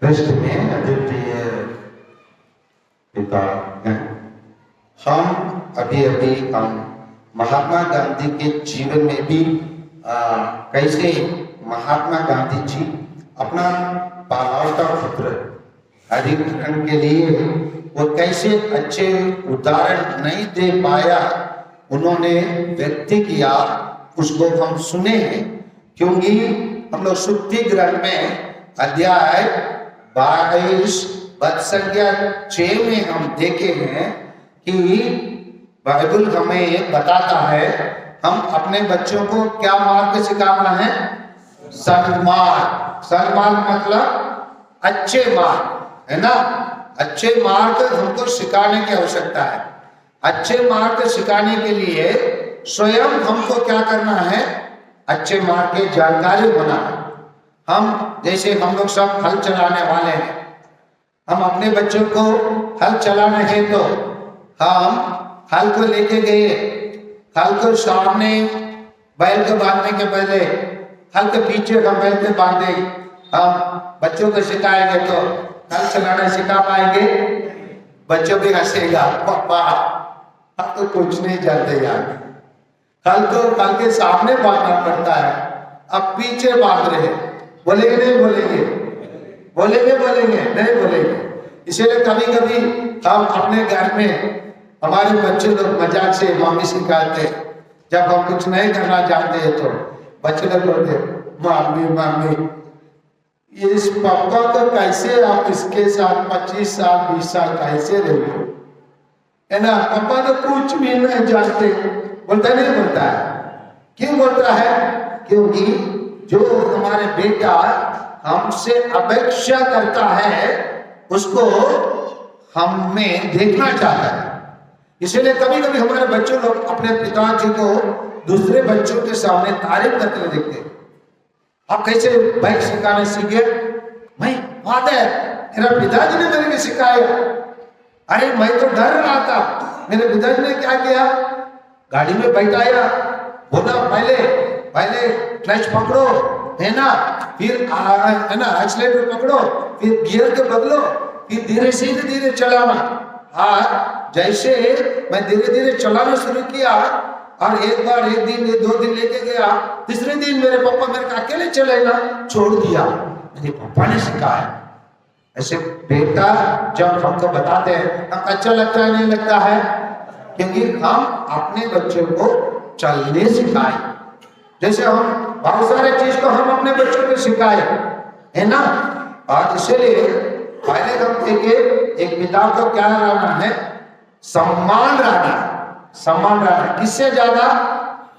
कृष्ण में अद्वितीय पिता हैं। हम अभी हम महात्मा गांधी के जीवन में भी कैसे महात्मा गांधी जी अपना पालावता पुत्र हरिकृष्ण के लिए वो कैसे अच्छे उदाहरण नहीं दे पाया, उन्होंने व्यक्त किया, उसको हम सुने हैं। क्योंकि हम लोग सुक्ति ग्रंथ में अध्याय 22 पद संख्या 6 में हम देखे हैं कि बाइबल हमें बताता है हम अपने बच्चों को क्या मार्ग सिखाना है? सन्मार्ग। सन्मार्ग मतलब अच्छे मार्ग, है ना। अच्छे मार्ग हमको सिखाने की आवश्यकता है। अच्छे मार्ग सिखाने के लिए स्वयं हमको क्या करना है? अच्छे मार्ग की जानकारी होना है। हम जैसे हम लोग सब हल चलाने वाले हैं, हम अपने बच्चों को हल चलाना है तो हम हल को लेके गए, हल को सामने बैल को बांधने के पहले हल के पीछे हम बैल को बांधे, हम बच्चों को सिखाएंगे तो हल चलाना सिखा पाएंगे? बच्चों भी हंसेगा, पापा हम तो कुछ नहीं जानते यार, हल तो हल के सामने बांधना पड़ता है, अब पीछे बांध रहे। बोलेंगे नहीं बोलेंगे? बोलेंगे बोलेंगे नहीं बोलेंगे। इसीलिए कभी कभी हम अपने घर में हमारे बच्चे लोग मजाक से मम्मी सिखाते हैं, जब हम कुछ नहीं करना चाहते हैं तो बच्चे लोग बोलते मम्मी मम्मी इस पापा को कैसे आप इसके साथ 25 साल 20 साल कैसे रहे हो, है ना। पापा तो कुछ भी नहीं जानते। बोलता नहीं बोलता है? क्यों बोलता है? क्योंकि जो हमारे बेटा हमसे अपेक्षा करता है उसको हमें देखना चाहता है। इसलिए कभी कभी हमारे बच्चों लोग अपने पिताजी को दूसरे बच्चों के सामने तारीफ करते हुए देखते हैं। आप कैसे बाइक सिखाने सीखे? मैं फादर, मेरा पिताजी ने मेरे को सिखाया। अरे मैं तो डर रहा था, मेरे पिताजी ने क्या किया? गाड़ी में बैठाया, बोला पहले पहले क्लच पकड़ो, है ना, फिर है ना एक्सीलरेटर पकड़ो, फिर गियर को बदलो, फिर धीरे से धीरे चलाना। हाँ, जैसे मैं धीरे धीरे चलाना शुरू किया और एक बार एक दिन 2 दिन लेके गया, तीसरे दिन मेरे पापा मेरे को अकेले चलेगा छोड़ दिया, मेरे पापा ने सिखाया। ऐसे बेटा जब हमको बताते हैं हम अच्छा लगता है नहीं लगता है? क्योंकि हम अपने बच्चों को चलने सिखाए। जैसे हम बहुत सारे चीज को हम अपने बच्चों को सिखाए, है ना। और इसलिए पहले हम देखे एक पिता को क्या रहना है? सम्मान रहना। सम्मान रहना किससे ज्यादा?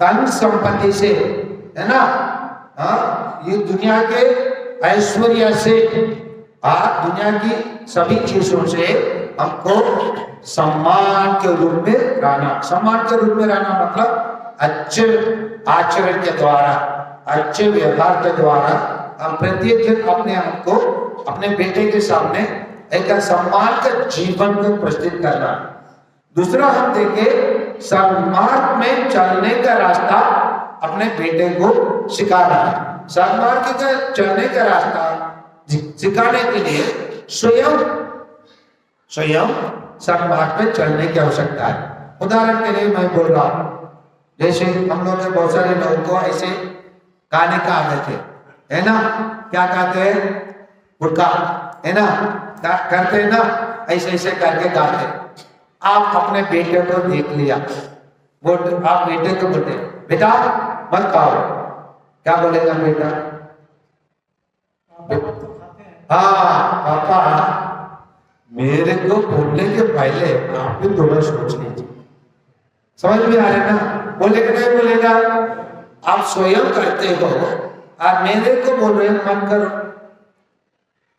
धन संपत्ति से, है ना। हाँ, ये दुनिया के ऐश्वर्य से, दुनिया की सभी चीजों से हमको सम्मान के रूप में रहना। सम्मान के रूप में रहना मतलब अच्छे आचरण के द्वारा, अच्छे व्यवहार के द्वारा हम प्रत्येक दिन अपने आप को अपने बेटे के सामने एक सम्मान का जीवन को प्रस्तुत करना। दूसरा हम देखें सन्मार्ग में चलने का रास्ता अपने बेटे को सिखाना है। सन्मार्ग का चलने का रास्ता सिखाने के लिए स्वयं सन्मार्ग में चलने की आवश्यकता है। उदाहरण के लिए मैं बोल रहा हूं, जैसे हम लोग के बहुत सारे लोगों को ऐसे गाने का आदत है ना। क्या कहते हैं? गुटखा, है ना, करते हैं ना, ऐसे ऐसे करके गाते। आप अपने बेटे को देख लिया, वो आप बेटे को बोलते बेटा मत खाओ, क्या बोलेगा बेटा? हाँ पापा, मेरे को बोलने के पहले आप भी थोड़ा सोच लीजिए। समझ में आ रहा है ना? बोलेगा नहीं बोलेगा? आप स्वयं करते हो, आप मेरे को बोल रहे मन करो।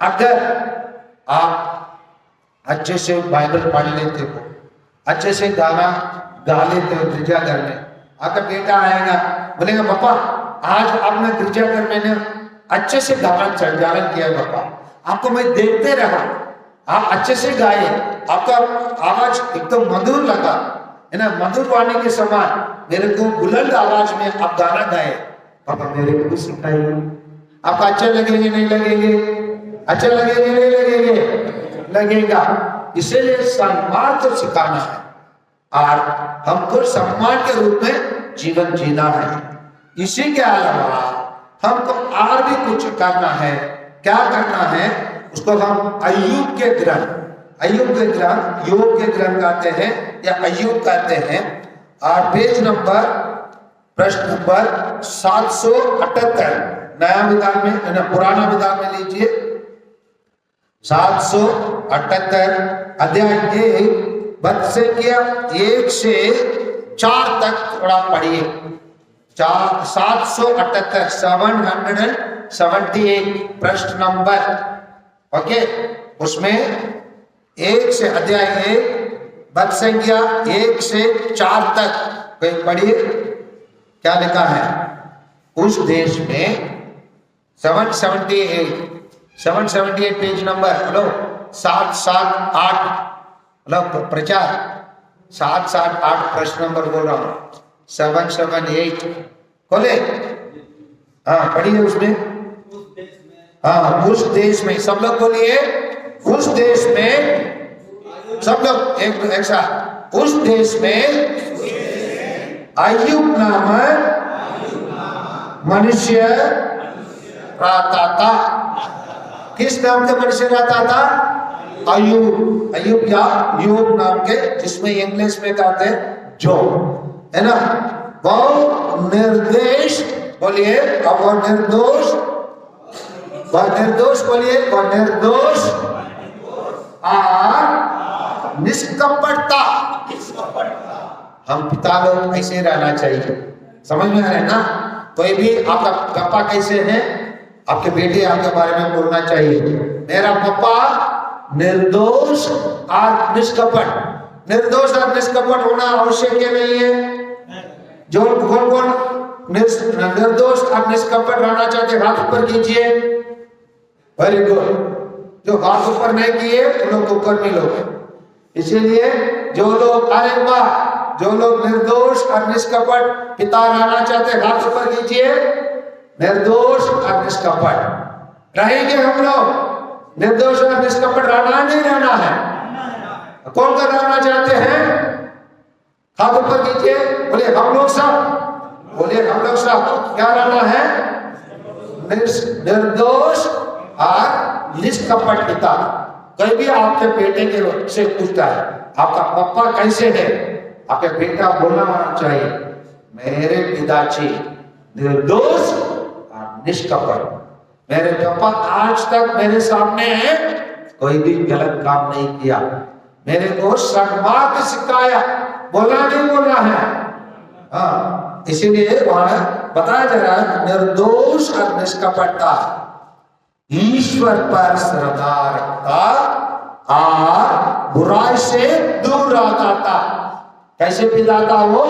अगर आप अच्छे से बाइबल पढ़ लेते हो, अच्छे से गाना गा लेते हो गिरजाघर में, आपका बेटा आएगा बोलेगा पापा आज आपने गिरजाघर में अच्छे से गाना संचालन किया, पापा आपको मैं देखते रहा, आप अच्छे से गाए, आपका आवाज एकदम मधुर लगा, है ना, मधुर वाणी के समान मेरे को बुलंद आवाज में आप गाना गाए, पापा मेरे को भी सिखाइए। आपको अच्छे लगेंगे नहीं लगेंगे? अच्छा लगेगा नहीं लगेगा? लगेगा। इसीलिए सम्मान को सिखाना है और हमको सम्मान के रूप में जीवन जीना है। इसी के अलावा हमको और भी कुछ करना है। क्या करना है? उसको हम अय्यूब के ग्रंथ, अय्यूब के ग्रंथ, योग के ग्रंथ कहते हैं या अय्यूब कहते हैं। और पेज नंबर, प्रश्न नंबर 778 नया विधान में, पुराना विधान में लीजिए 778 अध्याय 1 पद संख्या 1 से 4 तक थोड़ा पढ़िए। 778 778 प्रश्न नंबर, ओके। उसमें 1 से अध्याय 1 पद संख्या 1 से 4 तक कहीं पढ़िए। क्या लिखा है? उस देश में 778 पेज नंबर, हेलो 778, हेलो प्रचार 778 प्रश्न नंबर बोल रहा हूं 778 खोले। हाँ पढ़िए उसमें। हाँ उस देश में, सब लोग बोलिए उस देश में, सब लोग एक साथ। उस देश में अय्यूब नामक मनुष्य रहता था। किस नाम के मनुष्य रहता था? अय्यूब। अय्यूब या योग नाम के, जिसमें इंग्लिश में कहते हैं जो, है ना। वो निर्देश, बोलिए अब वो निर्दोष, वो निर्दोष, बोलिए वो निर्दोष और निष्कपटता। हम पिता लोग ऐसे रहना चाहिए, समझ में आ रहा है ना। कोई भी आपका पापा कैसे है, आपके बेटे आपके बारे में बोलना चाहिए मेरा पापा निर्दोष और निष्कपट। निर्दोष और निष्कपट होना आवश्यक नहीं है। जो कौन कौन निर्दोष और निष्कपट रहना चाहते हाथ ऊपर कीजिए। Very good. जो हाथ ऊपर नहीं किए उन लोग ऊपर मिलोगे। इसीलिए जो लोग, अरे वाह, जो लोग निर्दोष और निष्कपट पिता रहना चाहते हाथ ऊपर कीजिए। निर्दोष और निष्कपट रहेंगे हम लोग। निर्दोष और निष्कपट रहना नहीं रहना है। कौन कर रहना चाहते हैं? हाथ ऊपर कीजिए, बोले हम लोग सब, बोले हम लोग सब क्या रहना है? निर्दोष और निष्कपट पिता। कोई भी आपके बेटे के से पूछता है आपका पापा कैसे है, आपके बेटा बोलना आना चाहिए मेरे पिताजी निर्दोष और निष्कपट। मेरे पापा आज तक मेरे सामने कोई भी गलत काम नहीं किया, मेरे को सन्मार्ग सिखाया, बोला नहीं बोला है। हाँ, इसीलिए वहां बताया जा रहा है निर्दोष और निष्कपटता, ईश्वर पर श्रद्धा रखता और बुराई से दूर रहता था। कैसे पिता था वो?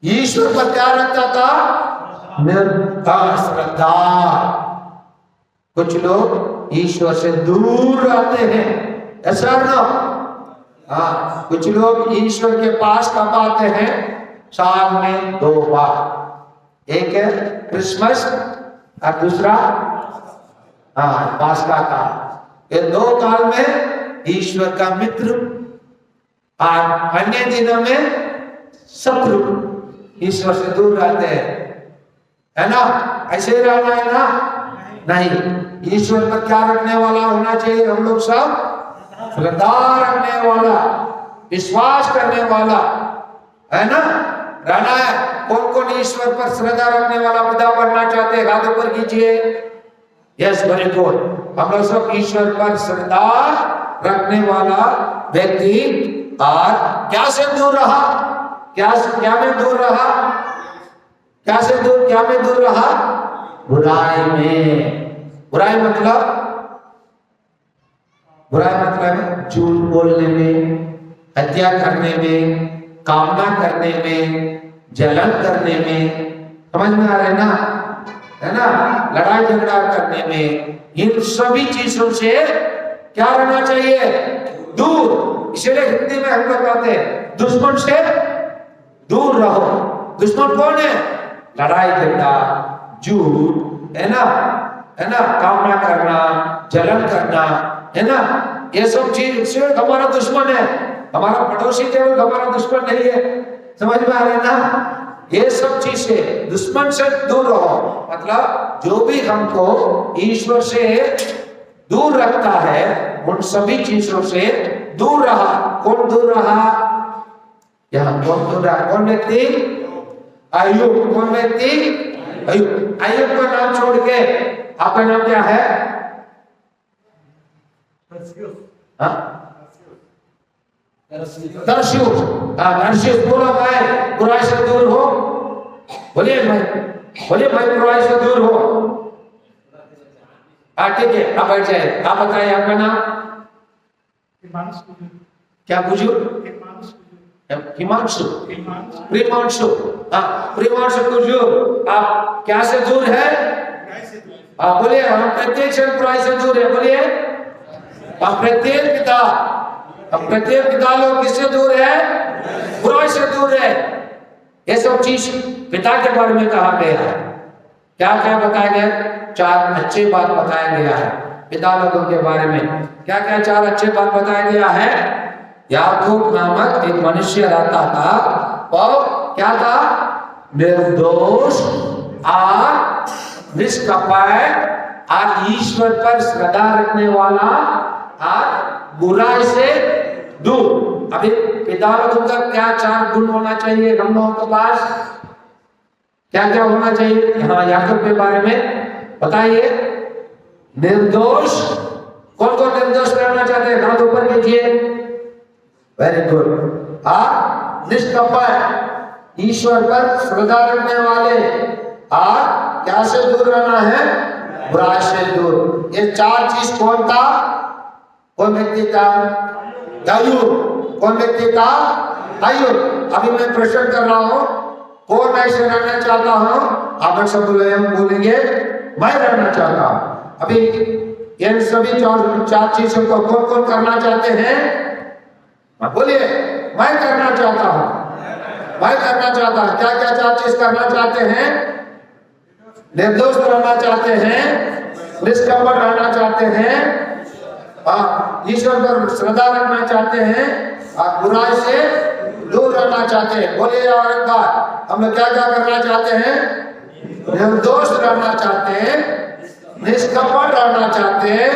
ईश्वर पर क्या रखता था? निर्भर श्रद्धा। कुछ लोग ईश्वर से दूर रहते हैं, ऐसा ना। हाँ, कुछ लोग ईश्वर के पास कब आते हैं? साल में 2 बार। एक है क्रिसमस और दूसरा पास्का का। ये 2 काल में ईश्वर का मित्र और अन्य दिनों में शत्रु, ईश्वर से दूर रहते हैं, है ना। ऐसे रहना है ना? नहीं, ईश्वर पर क्या रखने वाला होना चाहिए? हम लोग सब श्रद्धा रखने वाला, विश्वास करने वाला, है ना, रहना है। कौन कौन ईश्वर पर श्रद्धा रखने वाला पिता बनना चाहते हैं? हाथ ऊपर कीजिए। Yes, very good. हम लोग सब ईश्वर पर श्रद्धा रखने वाला व्यक्ति। और क्या से दूर रहा? क्या में दूर रहा? क्या से दूर, क्या में दूर रहा? बुराई में। बुराई मतलब झूठ बोलने में, हत्या करने में, कामना करने में, जलन करने में, समझ में आ रहा है ना? है ना, लड़ाई झगड़ा करने में, इन सभी चीजों से क्या रहना चाहिए? दूर। इसलिए हिंदी में हम लोग कहते हैं दुश्मन से दूर रहो। दुश्मन कौन है? लड़ाई झगड़ा, झूठ, है ना, है ना, कामना करना, जलन करना, है ना, ये सब चीज से हमारा दुश्मन है। हमारा पड़ोसी केवल हमारा दुश्मन नहीं है, समझ में आ रहा है ना। ये सब चीज से दुश्मन से दूर रहो, मतलब जो भी हमको ईश्वर से दूर रखता है उन सभी चीजों से दूर रहा। कौन दूर रहा? यहाँ कौन दूर रहा? कौन व्यक्ति? अय्यूब। कौन व्यक्ति? अय्यूब। अय्यूब का नाम छोड़ के आपका नाम क्या है? तरस्यूस। तरस्यूस बोलो मैं बुराई से दूर हो। बोलिए मैं बुराई से दूर हो। ठीक है, आप बैठ जाए। आप बताइए आपका नाम क्या? पूछो। हिमांशु। प्रिमांशु। प्रिमांशु कुजू, आप क्या से दूर है? बोलिए हम प्रत्येक क्षण बुराई से दूर है। बोलिए हम प्रत्येक पिता लोग किससे दूर है? बुराई से दूर है। ये सब चीज पिता के बारे में कहा गया है। क्या क्या बताया गया? 4 अच्छे बात बताया गया है पिता लोगों के बारे में। क्या क्या 4 अच्छे बात बताया गया है? याकूब नामक एक मनुष्य रहता था, और क्या था? निर्दोष और निष्कपट और ईश्वर पर श्रद्धा रखने वाला और बुराई से दूर। अभी पिता लोगों का क्या 4 गुण होना चाहिए हम लोगों के पास? क्या क्या होना चाहिए? हाँ, याकूब के बारे में बताइए। निर्दोष। कौन कौन निर्दोष रहना चाहते हैं? हाथ ऊपर कीजिए। Very good. निष्कपट, ईश्वर पर श्रद्धा रखने वाले, और क्या से दूर रहना है? बुराई से दूर। ये 4 चीज कौन था? कौन व्यक्ति था? अय्यूब। कौन व्यक्ति था? अय्यूब। अभी मैं प्रश्न कर रहा हूं, कौन ऐसे रहना चाहता हूं? आप सब बोलेंगे मैं रहना चाहता हूं। अभी इन सभी 4 चीजों को कौन कौन करना चाहते हैं? बोलिए मैं करना चाहता हूं। मैं करना चाहता हूं। क्या क्या 4 चीज करना चाहते हैं? निर्दोष रहना चाहते हैं, निष्कपट रहना चाहते हैं, ईश्वर पर श्रद्धा रखना चाहते हैं, और बुराई से दूर रहना चाहते हैं। बोलिए और एक बार, हम लोग क्या क्या करना चाहते हैं? निर्दोष रहना चाहते हैं, निष्कपट रहना चाहते हैं,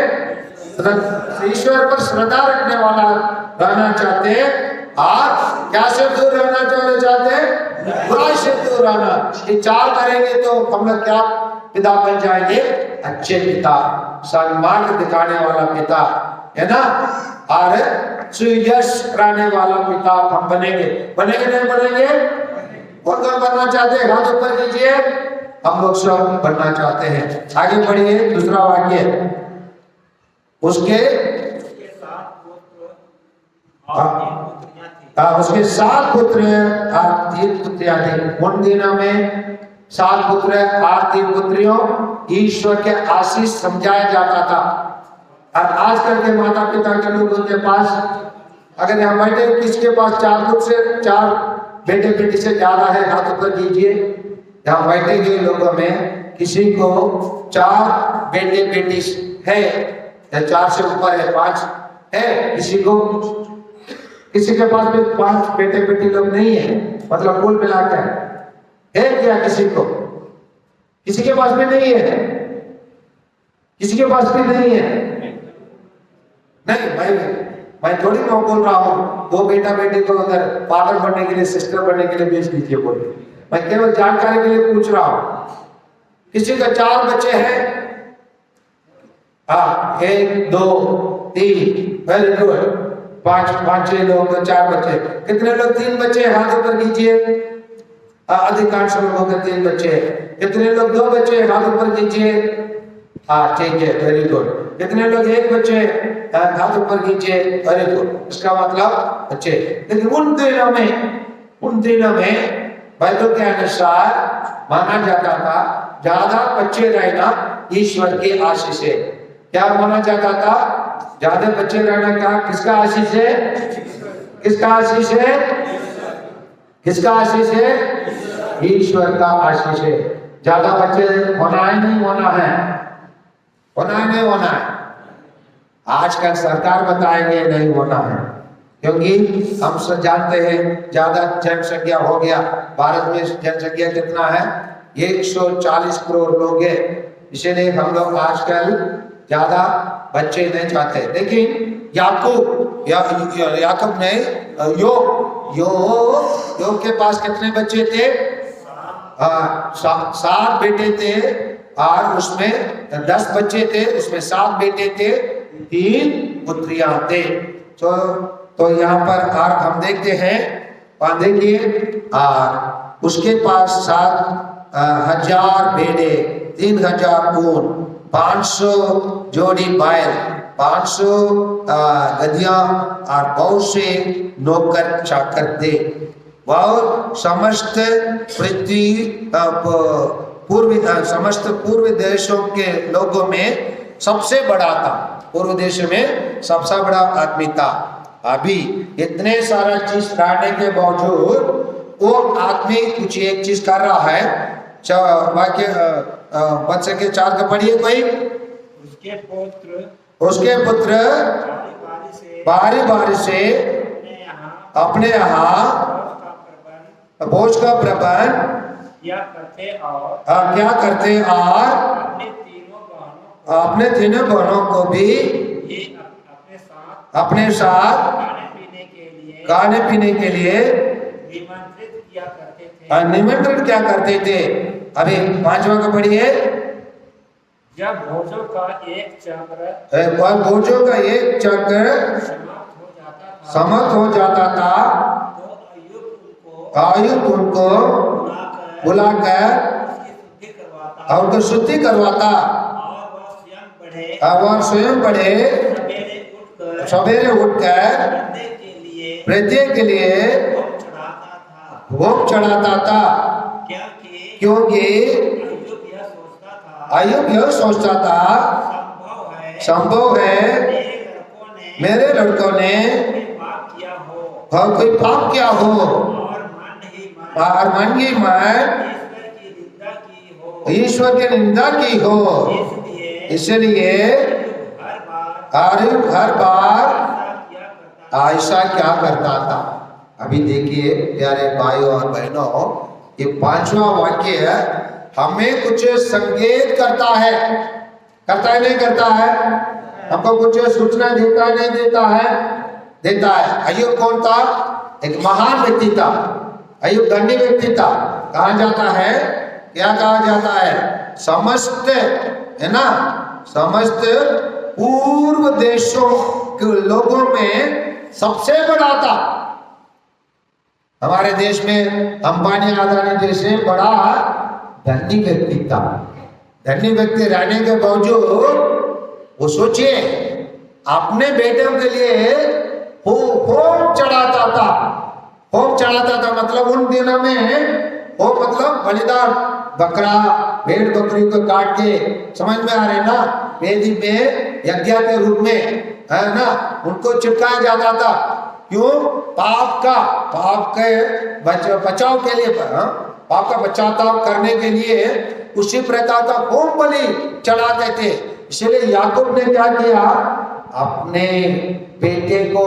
ईश्वर पर श्रद्धा रखने वाला रहना चाहते हैं, और क्या से दूर रहना चाहते हैं? बुराई से दूर रहना। ये 4 करेंगे तो हम लोग क्या पिता बन जाएंगे? अच्छे पिता, सन्मार्ग दिखाने वाला पिता, है ना, और सुयश कराने वाला पिता हम बनेंगे। बनेंगे नहीं बनेंगे? कौन कौन बनना चाहते हैं? हाथ ऊपर कीजिए। हम लोग सब बनना चाहते हैं। आगे बढ़िए। दूसरा वाक्य, उसके 7 पुत्र और 3 पुत्रियां थी। उन दिनों में 7 पुत्र और 3 पुत्रियों ईश्वर के आशीष समझाया जाता था। और आजकल के माता पिता के लोगों के पास, अगर यहाँ बैठे किसके पास 4 पुत्र से 4 बेटे बेटी से ज्यादा है? हाथ ऊपर कीजिए। यहाँ बैठे गए लोगों में किसी को 4 बेटे बेटी है, या 4 से ऊपर है, 5 है, किसी के पास भी 5 बेटे बेटी लोग नहीं है, मतलब कुल मिलाकर है क्या? किसी के पास भी नहीं है, किसी के पास भी नहीं है। नहीं, मैं थोड़ी मैं बोल रहा हूँ वो बेटा बेटी को अगर फादर बनने के लिए, सिस्टर बनने के लिए भेज दीजिए, बोलिए। मैं केवल जानकारी के लिए पूछ रहा हूँ। किसी का 4 बच्चे हैं, 1 2 3, वेरी गुड। 5 लोग 4 बच्चे। कितने लोग 3 बच्चे? हाथ ऊपर कीजिए। अधिकांश लोगों के 3 बच्चे। कितने लोग 2 बच्चे? हाथ ऊपर कीजिए। ठीक है, वेरी गुड। कितने लोग 1 बच्चे? हाथ ऊपर कीजिए, वेरी गुड। इसका मतलब बच्चे। लेकिन उन दिनों में बाइबल के अनुसार माना जाता था ज्यादा बच्चे रहना ईश्वर की आशीष है। क्या माना जाता था? ज्यादा बच्चे रहना का किसका आशीष है? किसका आशीष है? किसका आशीष है? ईश्वर का आशीष है। ज्यादा बच्चे होना है, नहीं होना है? होना है नहीं होना है? आजकल सरकार बताएंगे नहीं होना है, क्योंकि हम सब जानते हैं ज्यादा जनसंख्या हो गया। भारत में जनसंख्या कितना है? 140 करोड़ लोग हैं, इसीलिए हम लोग आजकल ज्यादा बच्चे नहीं चाहते। लेकिन याकूब ने योग के पास कितने बच्चे थे? 7 बेटे थे, और उसमें 10 बच्चे थे, उसमें 7 बेटे थे, 3 पुत्रियां थे। तो यहाँ पर हम देखते हैं, देखिए, उसके पास 7,000 भेड़े, 3,000 ऊंट, 500 जोड़ी बैल, 500 गधियां और बहुत से नौकर चाकर थे। वह समस्त पृथ्वी समस्त पूर्व देशों के लोगों में सबसे बड़ा था। पूर्व देश में सबसे बड़ा आदमी था। अभी इतने सारा चीज रहने के बावजूद वो आदमी कुछ एक चीज कर रहा है। वाक्य बच सके 4 का पढ़िए कोई। उसके पुत्र बारी बारी से अपने यहाँ बोझ का प्रबंध क्या करते और अपने तीनों बहनों को भी अपने साथ खाने पीने के लिए निमंत्रित क्या करते थे। अभी 5वां का पढ़िए। जब भोजों का एक चक्र समाप्त हो जाता था, तो अय्यूब उनको बुलाकर उनको शुद्धि करवाता, और वह स्वयं पढ़े, सवेरे उठकर प्रत्येक के लिए भोग चढ़ाता था, क्योंकि अय्यूब यह सोचता था, संभव है मेरे लड़कों ने कोई पाप किया हो और मन ही मन ईश्वर की निंदा की हो। इसलिए अय्यूब हर बार ऐसा क्या करता था। अभी देखिए प्यारे भाइयों और बहनों, ये 5वां वाक्य हमें कुछ संकेत करता है नहीं करता है? हमको कुछ सूचना देता है नहीं देता है? देता है। अय्यूब कौन था? एक महान व्यक्ति था। अय्यूब धनी व्यक्ति था। कहा जाता है, क्या कहा जाता है? समस्त, है ना, समस्त पूर्व देशों के लोगों में सबसे बड़ा था। हमारे देश में अंबानी अदानी जैसे बड़ा धनी व्यक्ति था। धनी व्यक्ति रहने के बावजूद वो सोचिए अपने बेटों के लिए होम चढ़ाता था। होम चढ़ाता था मतलब उन दिनों में होम मतलब बलिदान, बकरा भेड़ बकरी को काट के, समझ में आ रहे ना, वेदी में यज्ञ के रूप में, है ना, उनको चिपकाया जाता था। क्यों? पाप के बचाव के लिए, पाप का बचाव करने के लिए उसी प्रकार का होम बलि चढ़ाते थे। इसलिए याकूब ने क्या किया? अपने बेटे को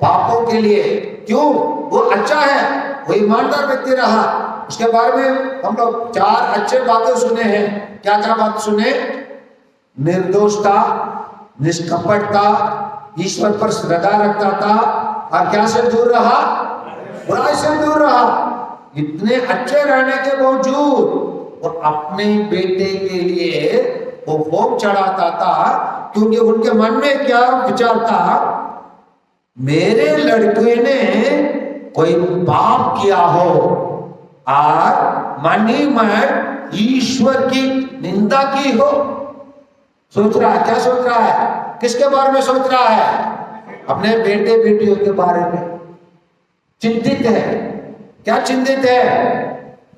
पापों के लिए, क्यों? वो अच्छा है, वो ईमानदार व्यक्ति रहा। उसके बारे में हम लोग 4 अच्छे बातें सुने हैं। क्या क्या बात सुने? निर्दोषता, निष्कपटता, ईश्वर पर श्रद्धा रखता था, और क्या से दूर रहा? बुराई से दूर रहा। इतने अच्छे रहने के बावजूद और अपने बेटे के लिए वो भोग चढ़ाता था, क्योंकि उनके मन में क्या विचार था? मेरे लड़के ने कोई पाप किया हो और मन ही मन ईश्वर की निंदा की हो। सोच रहा है, क्या सोच रहा है? किसके बारे में सोच रहा है? अपने बेटे बेटियों के बारे में चिंतित है। क्या चिंतित है?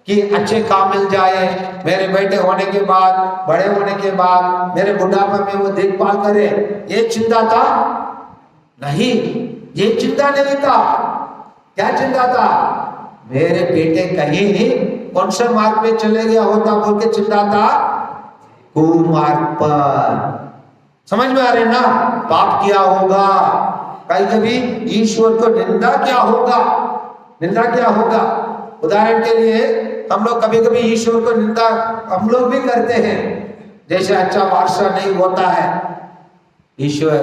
कि अच्छे काम मिल जाए, मेरे बेटे होने के बाद, बड़े होने के बाद मेरे बुढ़ापे में वो देखभाल करे, ये चिंता था? नहीं, ये चिंता नहीं था। क्या चिंता था? मेरे बेटे कहीं कौन से मार्ग में चले गया होता बोल के चिंता था? कुमार्ग पर। समझ में आ रहे ना? पाप क्या होगा, कभी कभी ईश्वर को निंदा क्या होगा, निंदा क्या होगा। उदाहरण के लिए हम लोग कभी कभी ईश्वर को निंदा हम लोग भी करते हैं, जैसे अच्छा वर्षा नहीं होता है, ईश्वर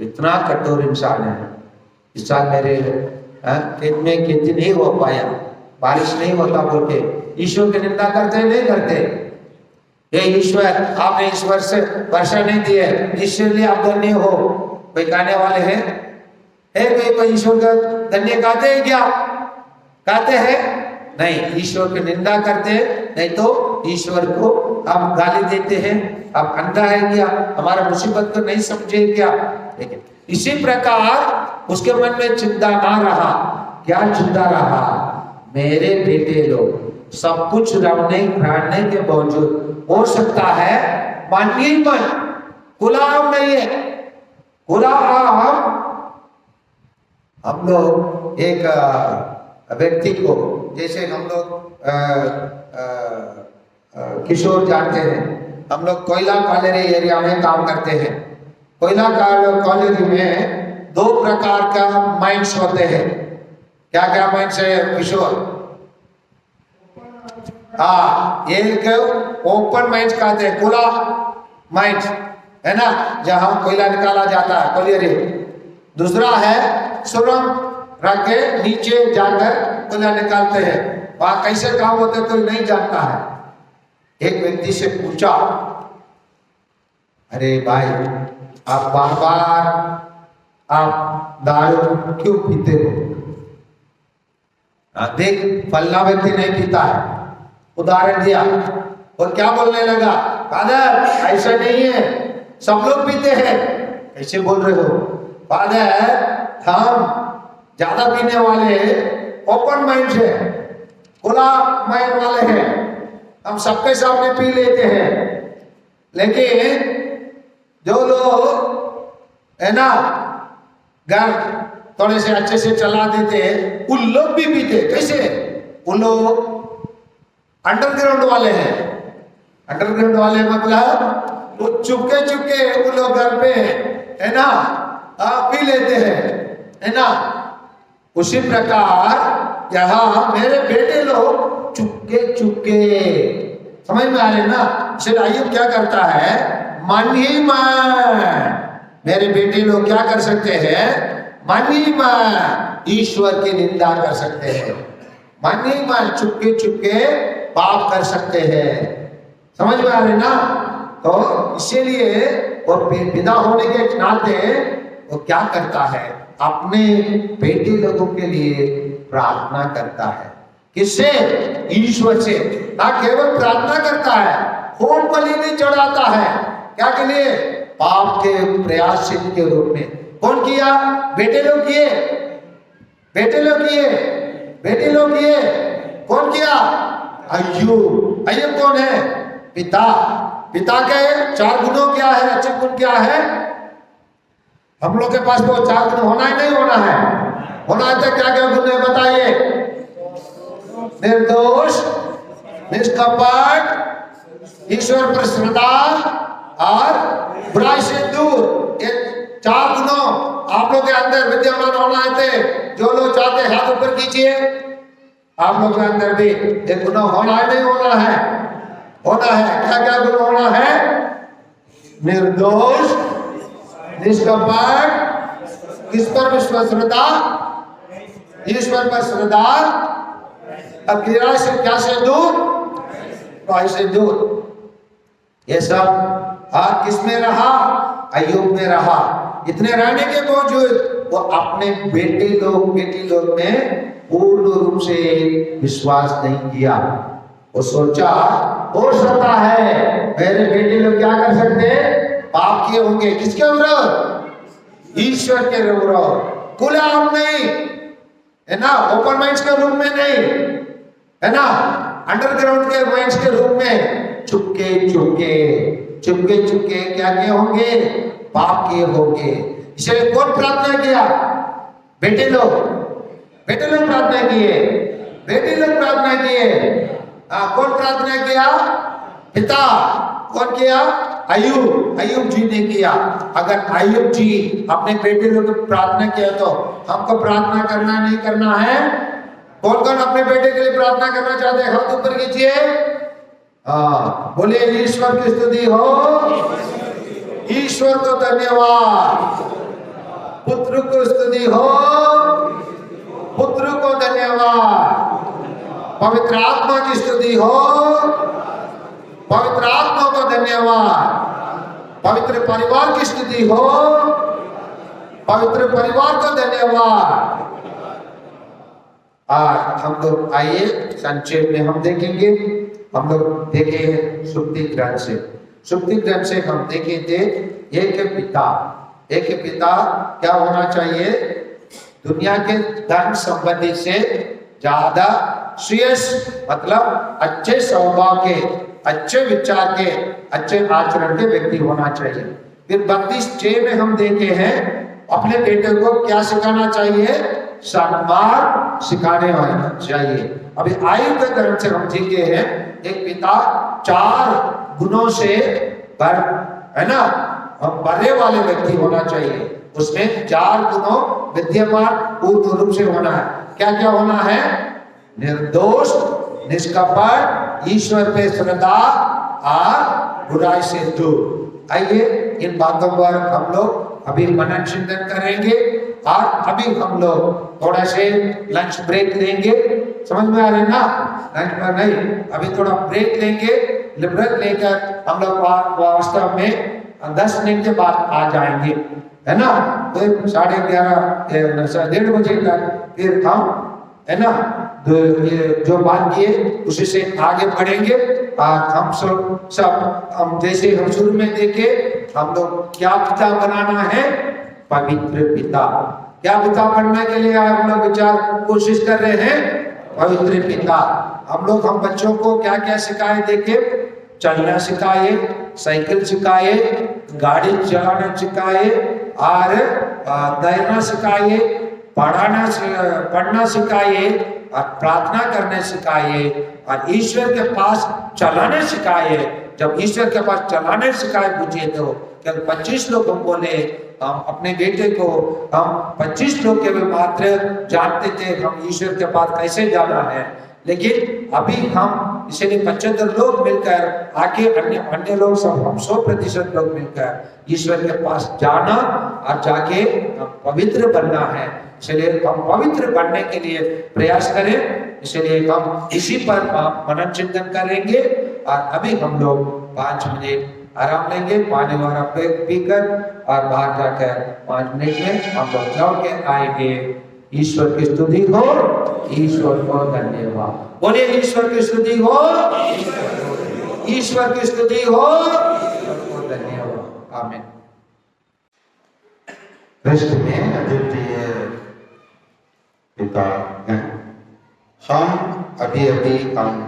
इतना कठोर इंसान है, इस साल मेरे खेत में खेती नहीं हो पाया, बारिश नहीं होता बोल के ईश्वर की निंदा करते नहीं करते? ये ईश्वर आपने इस वर्ष वर्षा नहीं दी है, इसलिए आप धन्य हो। कोई गाने वाले हैं कोई ईश्वर का धन्य गाते हैं क्या? गाते हैं नहीं, ईश्वर की निंदा करते हैं। नहीं तो ईश्वर को हम गाली देते हैं, आप अंधा है क्या, हमारा मुसीबत को नहीं समझे क्या? लेकिन इसी प्रकार उसके मन में चिंता ना रहा। क्या चिंता रहा? मेरे बेटे लोग सब कुछ रहने के बावजूद हो सकता है मन ही मन, गुलाम नहीं है। गुलाम हम लोग एक व्यक्ति को, जैसे हम लोग किशोर जानते हैं, हम लोग कोयला कॉलेरी एरिया में काम करते हैं। कोयला कॉलेरी में 2 प्रकार का माइंस होते हैं। क्या क्या माइंस है किशोर? एक ओपन माइंस कहते हैं, खुला माइंस है ना, जहां कोयला निकाला जाता है कॉलेरी। दूसरा है सुरंग रख के नीचे जाकर कोयला निकालते हैं, वहां कैसे काम होते कोई नहीं जानता है। एक व्यक्ति से पूछा, अरे भाई आप बार बार आप दारू क्यों पीते हो? देख फलना व्यक्ति नहीं पीता है, उदाहरण दिया। और क्या बोलने लगा, फादर ऐसा नहीं है, सब लोग पीते हैं। कैसे बोल रहे हो? फादर हम ज्यादा पीने वाले ओपन माइंड है, खुला माइंड वाले हैं, हम सबके सामने पी लेते हैं। लेकिन जो लोग है ना घर थोड़े से अच्छे से चला देते हैं, उन लोग भी पीते। कैसे? उन लोग अंडरग्राउंड वाले हैं। अंडरग्राउंड वाले मतलब वो चुपके चुपके उन लोग घर पे है ना पी लेते हैं, है ना। उसी प्रकार यहाँ मेरे बेटे लोग चुपके चुपके, समझ में आ रहे ना? इसलिए अय्यूब क्या करता है, मन ही मन। मेरे बेटे लोग क्या कर सकते हैं? मन ही मन ईश्वर की निंदा कर सकते हैं, मन ही मन चुपके चुपके पाप कर सकते हैं। समझ में आ रहे ना? तो इसीलिए वो पिता होने के नाते वो क्या करता है, अपने बेटे लोगों के लिए प्रार्थना करता है। किससे? ईश्वर से। ना केवल प्रार्थना करता है, होम बलि भी चढ़ाता है। क्या के लिए? पाप के प्रायश्चित के रूप में। कौन किया? बेटे लोग किए, बेटे लोग किए, बेटे लोग किए। कौन किया? अय्यूब। अय्यूब कौन है? पिता। पिता के 4 गुणों क्या है, अच्छे गुण क्या है? हम लोग के पास तो 4 गुण होना है, नहीं होना है? होना है तो क्या क्या गुण है बताइए? निर्दोष, निष्कपट, ईश्वर पर श्रद्धा और बुराई से दूर। ये 4 गुणों आप लोग के अंदर विद्यमान होना है। जो लोग चाहते हैं हाथ ऊपर कीजिए। आप लोग के अंदर भी एक गुण होना है, नहीं होना है? होना है। क्या क्या गुण होना है? निर्दोष, निष्कपट, किस पर विश्वास श्रद्धा? ईश्वर पर श्रद्धा। अब गिरा से क्या से दूर? बुराई से दूर। ये सब किस में रहा? अय्यूब में रहा। इतने रहने के बावजूद वो अपने बेटे लोग बेटी लोग में पूर्ण रूप से विश्वास नहीं किया। वो सोचा हो सकता है मेरे बेटे लोग क्या कर सकते, पाप किए होंगे। किसके विरोध? ईश्वर के विरोध। खुला हम नहीं है ना, ओपन माइंड्स के रूप में नहीं है ना, अंडरग्राउंड के माइंड्स के रूप में चुपके चुपके चुपके चुपके क्या किए होंगे? पाप किए होंगे। इसलिए कौन प्रार्थना किया? बेटे लोग, बेटे लोग प्रार्थना किए, बेटे लोग प्रार्थना किए। कौन प्रार्थना किया? पिता। कौन किया? अय्यूब जी ने किया। अगर अय्यूब जी अपने बेटे लोग प्रार्थना किया तो हमको प्रार्थना करना नहीं करना है? कौन कौन अपने बेटे के लिए प्रार्थना करना चाहते हैं? हाथ ऊपर कीजिए। हाँ, बोले ईश्वर की स्तुति हो, ईश्वर को धन्यवाद, पुत्र को स्तुति हो, पुत्र को धन्यवाद, पवित्र आत्मा की स्तुति हो, पवित्र आत्मा को धन्यवाद, पवित्र परिवार की स्तुति हो, पवित्र परिवार को धन्यवाद। आज हम लोग आइए संक्षेप में हम देखेंगे। हम लोग देखे हैं सुक्ति ग्रंथ से। सुक्ति ग्रंथ से हम देखे थे एक पिता क्या होना चाहिए? दुनिया के धन संपत्ति से ज्यादा श्रेयस मतलब अच्छे स्वभाव के, अच्छे विचार के, अच्छे आचरण के व्यक्ति होना चाहिए। फिर 32:6 में हम देखे हैं अपने बेटे को क्या सिखाना चाहिए? सन्मान सिखाने वाला चाहिए। अभी आयुब के ग्रंथ से हम सीखे हैं एक पिता 4 गुणों से भरे वाले व्यक्ति होना चाहिए। उसमें 4 गुणों विद्यमान पूर्ण रूप से होना है। क्या क्या होना है? निर्दोष, निष्कपट, ईश्वर पे श्रद्धा और बुराई से दूर। आइए इन बातों पर हम लोग अभी मनन चिंतन करेंगे और अभी हम लोग थोड़ा से लंच ब्रेक लेंगे। समझ में आ रहे ना? लंच पर नहीं, अभी थोड़ा ब्रेक लेंगे। ब्रेक लेकर हम लोग वास्तव में 10 मिनट के बाद आ जाएंगे, है ना? फिर 11:30 1:30 बजे तक फिर हम, है ना, ये जो बात किए उसी से आगे बढ़ेंगे। हम सब हम जैसे हम शुरू में देखे, हम लोग क्या पिता बनाना है? पवित्र पिता। क्या पिता बनने के लिए हम लोग विचार कोशिश कर रहे हैं? पवित्र पिता। हम बच्चों को क्या क्या सिखाए? देखे, चलना सिखाए, साइकिल सिखाए, गाड़ी चलाना सिखाए और तैरना सिखाए, पढ़ना सिखाए और प्रार्थना करने सिखाए और ईश्वर के पास चलाने सिखाए। जब ईश्वर के पास चलाने सिखाए पूछे तो केवल 25 लोग हम बोले। हम अपने बेटे को हम 25 लोग केवल मात्र जानते थे हम ईश्वर के पास कैसे जाना है, लेकिन अभी हम इसलिए 75 लोग मिलकर आके अन्य लोग सब हम 100% लोग मिलकर ईश्वर के पास जाना और जाके पवित्र बनना है। इसलिए हम पवित्र बनने के लिए प्रयास करें। इसलिए हम इसी पर मनन चिंतन करेंगे और अभी हम लोग 5 मिनट आराम लेंगे, पानी वाला पीकर और बाहर जाकर 5 मिनट में हम लोग लौट के आएंगे। ईश्वर की स्तुति हो, ईश्वर को धन्यवाद। बोलिए ईश्वर की स्तुति हो, ईश्वर की स्तुति हो, धन्यवाद। आमीन। कृष्ण में अद्वितीय पिता हैं। हम अभी हम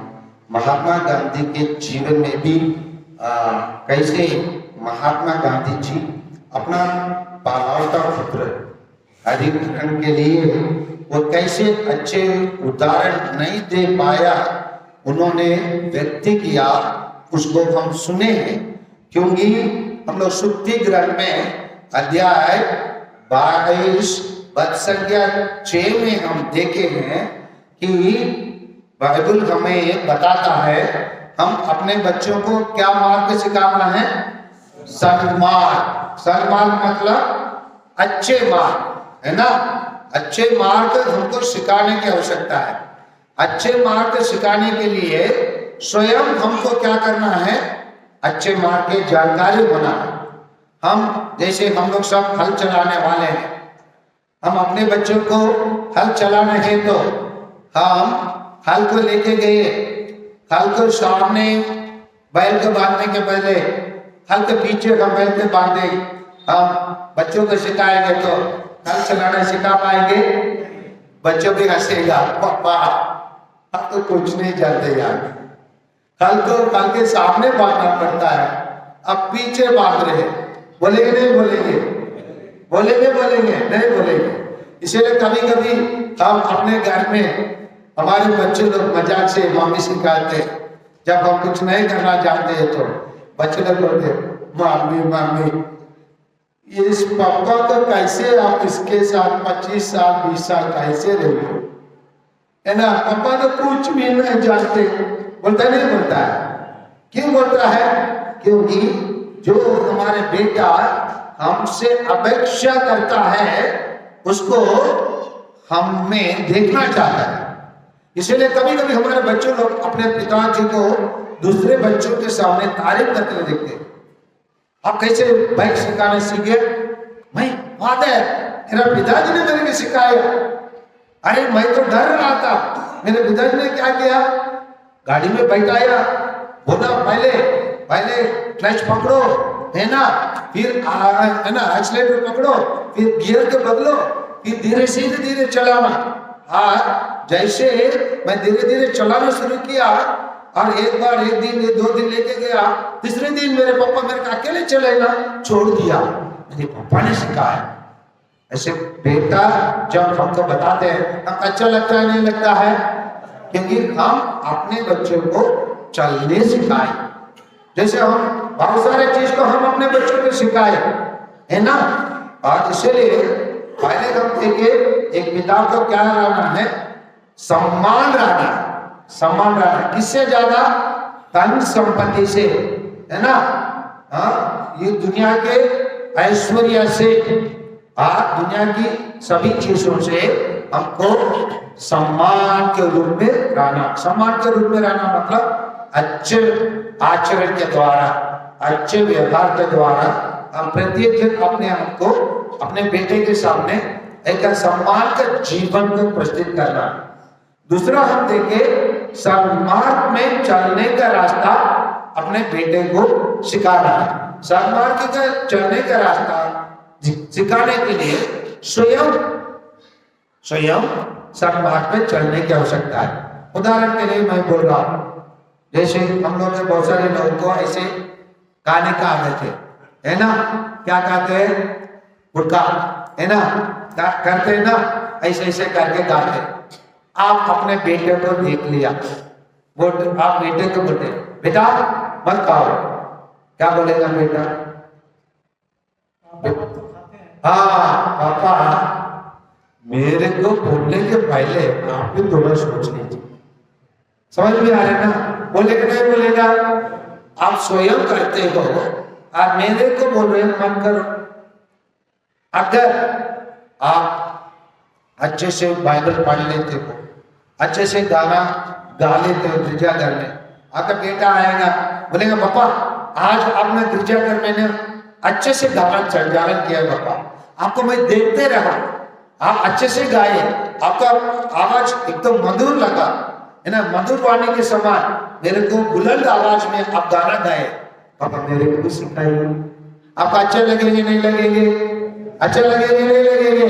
महात्मा गांधी के जीवन में भी कैसे महात्मा गांधी जी अपना पालता पुत्र अधिकरण के लिए वो कैसे अच्छे उदाहरण नहीं दे पाया, उन्होंने व्यक्ति किया, उसको हम सुने हैं। क्योंकि हम लोग सुक्ति ग्रंथ में अध्याय 22 पद संख्या 6 में हम देखे हैं कि बाइबल हमें बताता है हम अपने बच्चों को क्या मार्ग सिखाना है? सन्मार्ग। सन्मार्ग मतलब अच्छे मार्ग, है ना? अच्छे मार्ग हमको सिखाने की आवश्यकता है। अच्छे मार्ग सिखाने के लिए स्वयं हमको क्या करना है? अच्छे मार्ग की जानकारी होना है। हम जैसे हम लोग सब हल चलाने वाले हैं, हम अपने बच्चों को हल चलाने हैं तो हम हल को लेके गए, हल को सामने बैल को बांधने के पहले हल के पीछे हम बैल के बांधे, हम बच्चों को सिखाएंगे तो हल चलाना सिखा पाएंगे? बच्चों भी हंसेगा, पापा हम तो कुछ नहीं जानते यार। हल तो हल के सामने बांधना पड़ता है, अब पीछे बांध रहे हैं। बोलेंगे नहीं बोलेंगे? बोलेंगे बोलेंगे नहीं बोलेंगे? इसीलिए कभी कभी हम अपने घर में हमारे बच्चे लोग मजाक से मम्मी सिखाते हैं, जब हम कुछ नहीं करना चाहते हैं तो बच्चे लोग बोलते मामी मामी इस पापा को कैसे आप इसके साथ 25 साल 20 साल कैसे रहे हो, है ना। पापा तो कुछ भी नहीं जानते, बोलता नहीं बोलता है। क्यों बोलता है? क्योंकि जो हमारे बेटा हमसे अपेक्षा करता है उसको हमें देखना चाहता है। इसलिए कभी कभी हमारे बच्चों लोग अपने पिताजी को दूसरे बच्चों के सामने तारीफ करते हुए देखते हैं। आप कैसे बाइक सिखाना सीखे? मैं फादर, मेरा पिताजी ने मेरे को सिखाया। अरे मैं तो डर रहा था, मेरे पिताजी ने क्या किया, गाड़ी में बैठाया, बोला पहले क्लच पकड़ो, है ना, फिर है ना एक्सीलरेटर पकड़ो, फिर गियर को बदलो, फिर धीरे चलाना। जैसे मैं धीरे चलाना शुरू किया और एक बार 1 दिन 2 दिन लेके गया, तीसरे दिन मेरे पापा मेरे को अकेले चलेगा छोड़ दिया, मेरे पापा ने सिखाया। ऐसे बेटा जब हमको बताते हैं हम अच्छा लगता है नहीं लगता है? क्योंकि हम अपने बच्चों को चलने सिखाए। जैसे हम बहुत सारे चीज को हम अपने बच्चों को सिखाए, है ना। और इसलिए पहले हम देखे एक पिता को क्या रहना है, सम्मान रहना। किससे ज्यादा? धन संपत्ति से, है ना। ये दुनिया के ऐश्वर्य से, दुनिया की सभी चीजों से हमको सम्मान के रूप में रहना। सम्मान के रूप में रहना मतलब अच्छे आचरण के द्वारा, अच्छे व्यवहार के द्वारा हम प्रत्येक दिन अपने आप को अपने बेटे के सामने एक सम्मान का जीवन को प्रस्तुत करना। दूसरा हम देखें सन्मार्ग में चलने का रास्ता अपने बेटे को सिखाना है। सन्मार्ग का चलने का रास्ता सिखाने के लिए स्वयं सन्मार्ग पे चलने की आवश्यकता है। उदाहरण के लिए मैं बोल रहा हूँ, जैसे हम लोग बहुत सारे लोगों को ऐसे गाने का आदत है ना, क्या कहते हैं, गुटखा, है ना, करते हैं ना, ऐसे करके गाते। आप अपने बेटे को देख लिया, वो आप बेटे को बोलते बेटा मत खाओ, क्या बोलेगा बेटा? पापा मेरे को बोलने के पहले आप भी थोड़ा सोच लीजिए। समझ में आ रहा है ना? बोलेगा नहीं बोलेगा? आप स्वयं करते हो, आप मेरे को बोल रहे हैं मत करो। अगर आप अच्छे से बाइबल पढ़ लेते हो, अच्छे से गाना गा लेते हो गिरजाघर में, आपका बेटा आएगा बोलेगा पापा आज आपने गिरजाघर में ने अच्छे से गाना संचालन किया, पापा आपको मैं देखते रहा, आप अच्छे से गाए, आपका आवाज एकदम मधुर लगा, है ना, मधुर वाणी के समान मेरे को बुलंद आवाज में आप गाना गाए, पापा मेरे को भी सिखाइए। आपको अच्छे लगेंगे नहीं लगेंगे? अच्छा लगेंगे नहीं लगेंगे?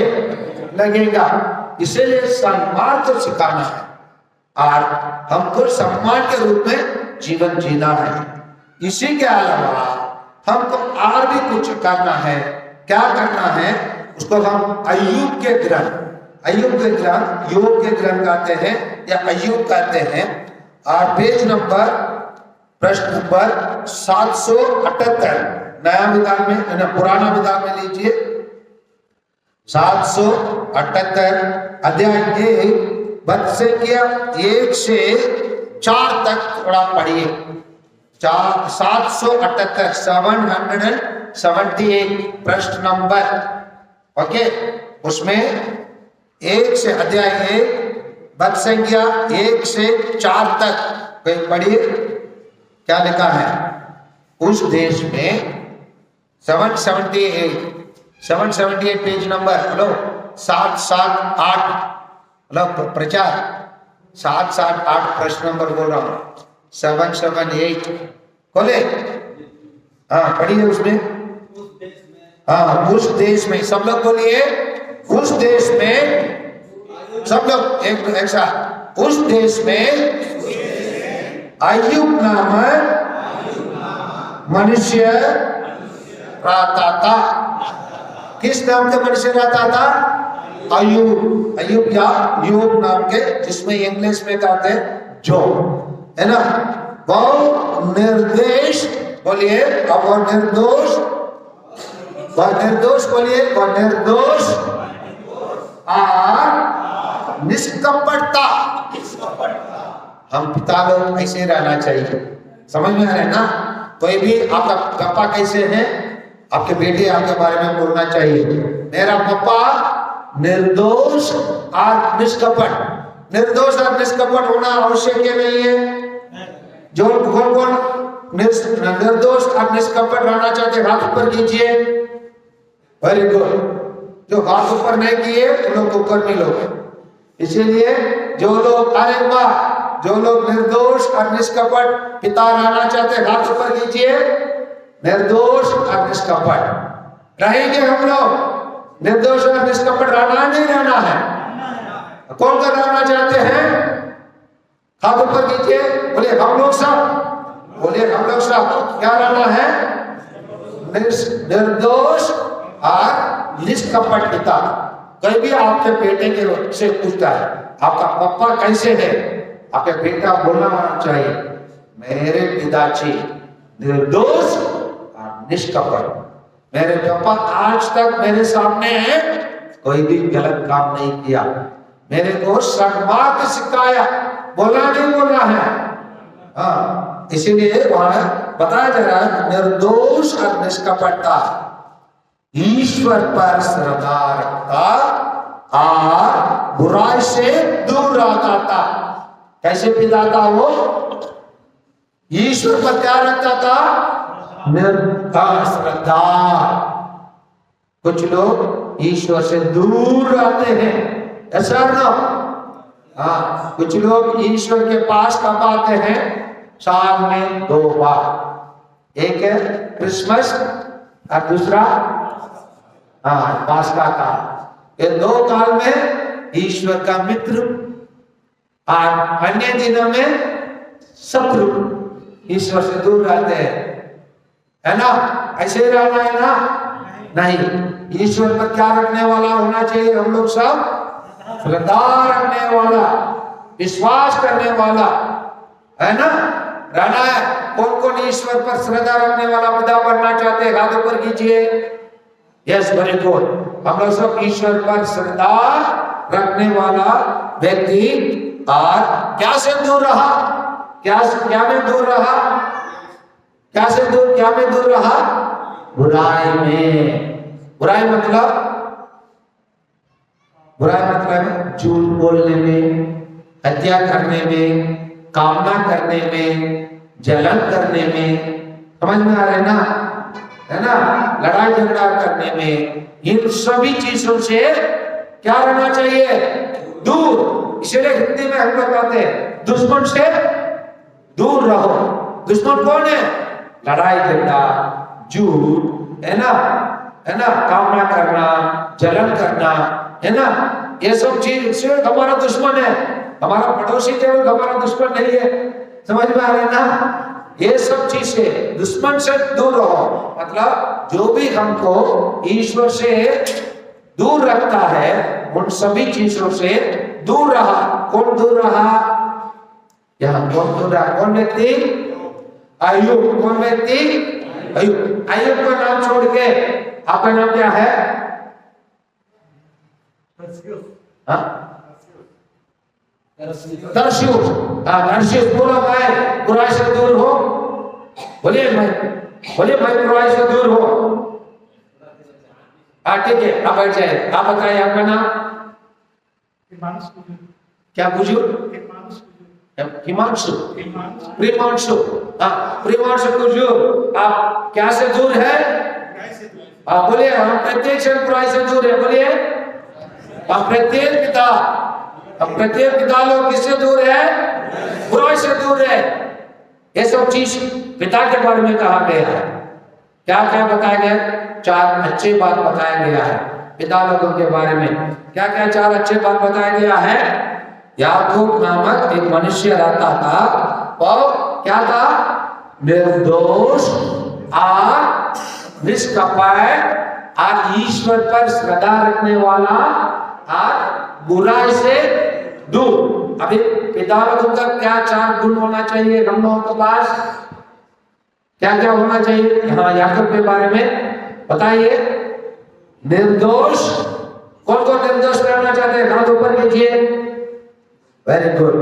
लगेगा। इसीलिए सम्मान को सिखाना है और हमको सम्मान के रूप में जीवन जीना है। इसी के अलावा हमको और भी कुछ करना है। क्या करना है? उसको हम अय्यूब के ग्रंथ योग के ग्रंथ कहते हैं या अय्यूब कहते हैं। और पेज नंबर प्रश्न नंबर 778 नया विधान में ना पुराना विधान में लीजिए, 778 अध्याय 1 बद से किया 1 से 4 तक थोड़ा पढ़िए। 778 778 प्रश्न नंबर, ओके, उसमें 1 से अध्याय 1 बद संख्या 1 से 4 तक कहीं पढ़िए। क्या लिखा है? उस देश में 778 पेज नंबर, हेलो 778, हेलो प्रचार 778 प्रश्न नंबर बोल रहा हूं, 778 खोले, हाँ पढ़िए उसमें। हाँ, उस देश में, सब लोग बोलिए उस देश में, सब लोग एक साथ, उस देश में अय्यूब नामक मनुष्य रहता था। किस नाम का मनुष्य रहता था? अय्यूब या योग नाम के, जिसमें इंग्लिश में कहते हैं जो, है ना। वो निर्देश बोलिए अब वो निर्दोष बोलिए वो निर्दोष और निष्कपटता। हम पिता लोग ऐसे रहना चाहिए, समझ में आ रहा है ना। कोई भी आपका पापा कैसे हैं, आपके बेटे आपके बारे में बोलना चाहिए मेरा पापा निर्दोष और निष्कपट। निर्दोष और निष्कपट होना आवश्यक नहीं है। जो कौन निर्दोष और निष्कपट रहना चाहते हाथ ऊपर कीजिए। Very good. जो हाथ ऊपर नहीं किए उन लोग ऊपर नहीं लोग। इसीलिए जो लोग अरे वाह, जो लोग निर्दोष और निष्कपट पिता रहना चाहते हाथ ऊपर कीजिए। निर्दोष और निष्कपट रहेंगे हम लोग। निर्दोष और निष्कपट रहना नहीं रहना है। कौन कर रहना चाहते हैं हाथ ऊपर कीजिए। बोले हम लोग सब, बोले हम लोग सब क्या रहना है, निर्दोष और निष्कपट पिता। कोई भी आपके बेटे के से पूछता है आपका पापा कैसे है, आपके बेटा बोलना होना चाहिए मेरे पिताजी निर्दोष और निष्कपट। मेरे पापा आज तक मेरे सामने कोई भी गलत काम नहीं किया, मेरे को सन्मार्ग सिखाया, बोलना नहीं बोलना है। हाँ, इसीलिए वहां बताया जा रहा है निर्दोष और निष्कपटता, ईश्वर पर श्रद्धा रखता और बुराई से दूर रहता था। कैसे पिता था वो, ईश्वर पर क्या रखता था, निर्भर श्रद्धा। कुछ लोग ईश्वर से दूर रहते हैं, ऐसा ना। हाँ, कुछ लोग ईश्वर के पास कब आते हैं, साल में 2 बार। एक है क्रिसमस और दूसरा पास्का काल। ये 2 काल में ईश्वर का मित्र और अन्य दिनों में शत्रु, ईश्वर से दूर रहते हैं, है ना। ऐसे रहना है ना, नहीं। ईश्वर पर क्या रखने वाला होना चाहिए हम लोग सब, श्रद्धा रखने वाला, विश्वास करने वाला, है ना, रहना है। कौन कौन ईश्वर पर श्रद्धा रखने वाला पिता बनना चाहते हैं हाथ ऊपर कीजिए। Yes, very good. हम लोग सब ईश्वर पर श्रद्धा रखने वाला व्यक्ति। और क्या से दूर रहा, क्या में दूर रहा, क्या में दूर रहा, बुराई में। बुराई मतलब झूठ बोलने में, हत्या करने में, कामना करने में, जलन करने में, समझ में आ रहा है ना, लड़ाई झगड़ा करने में। इन सभी चीजों से क्या रहना चाहिए, दूर। इसलिए हिंदी में हम लोग कहते हैं दुश्मन से दूर रहो। दुश्मन कौन है, लड़ाई झगड़ा, झूठ, है ना, कामना करना, जलन करना, है ना। ये सब चीज से हमारा दुश्मन है। हमारा पड़ोसी केवल हमारा दुश्मन नहीं है, समझ में आ रहा है ना। ये सब चीज से दुश्मन से दूर रहो। मतलब जो भी हमको ईश्वर से दूर रखता है उन सभी चीजों से दूर रहा। कौन दूर रहा, यहाँ कौन दूर रहा, कौन व्यक्ति, अय्यूब। कौन व्यक्ति, अय्यूब। अय्यूब का नाम छोड़ के आपका नाम क्या है, तरस्यूस। तरस्यूस। बोलो मैं बुराई से दूर हो, बोलिए मैं बुराई से दूर हो। ठीक है, आप बैठ जाए। आप बताइए आपका नाम, क्या पूछो, हिमांशु, प्रिमांशु। प्रिमांशु पूछो आप क्या से दूर है, आप बोलिए हम प्रत्येक से बुराई से दूर है। बोलिए प्रत्येक पिता लोग किससे दूर है, बुराई से दूर है। ये सब चीज पिता के बारे में कहा गया है। क्या क्या बताया गया, 4 अच्छे बात बताया गया है पिता लोगों के बारे में। क्या क्या 4 अच्छे बात बताया गया है। याकूब नामक एक मनुष्य रहता था, और क्या था, निर्दोष और निष्कपट और ईश्वर पर श्रद्धा रखने वाला और बुराई से दूर। अभी पिता लोगों का क्या 4 गुण होना चाहिए हम लोगों के पास, क्या क्या होना चाहिए यहाँ याकूब के बारे में बताइए। निर्दोष, कौन कौन निर्दोष रहना चाहते हैं, हाथ ऊपर कीजिए। Very good.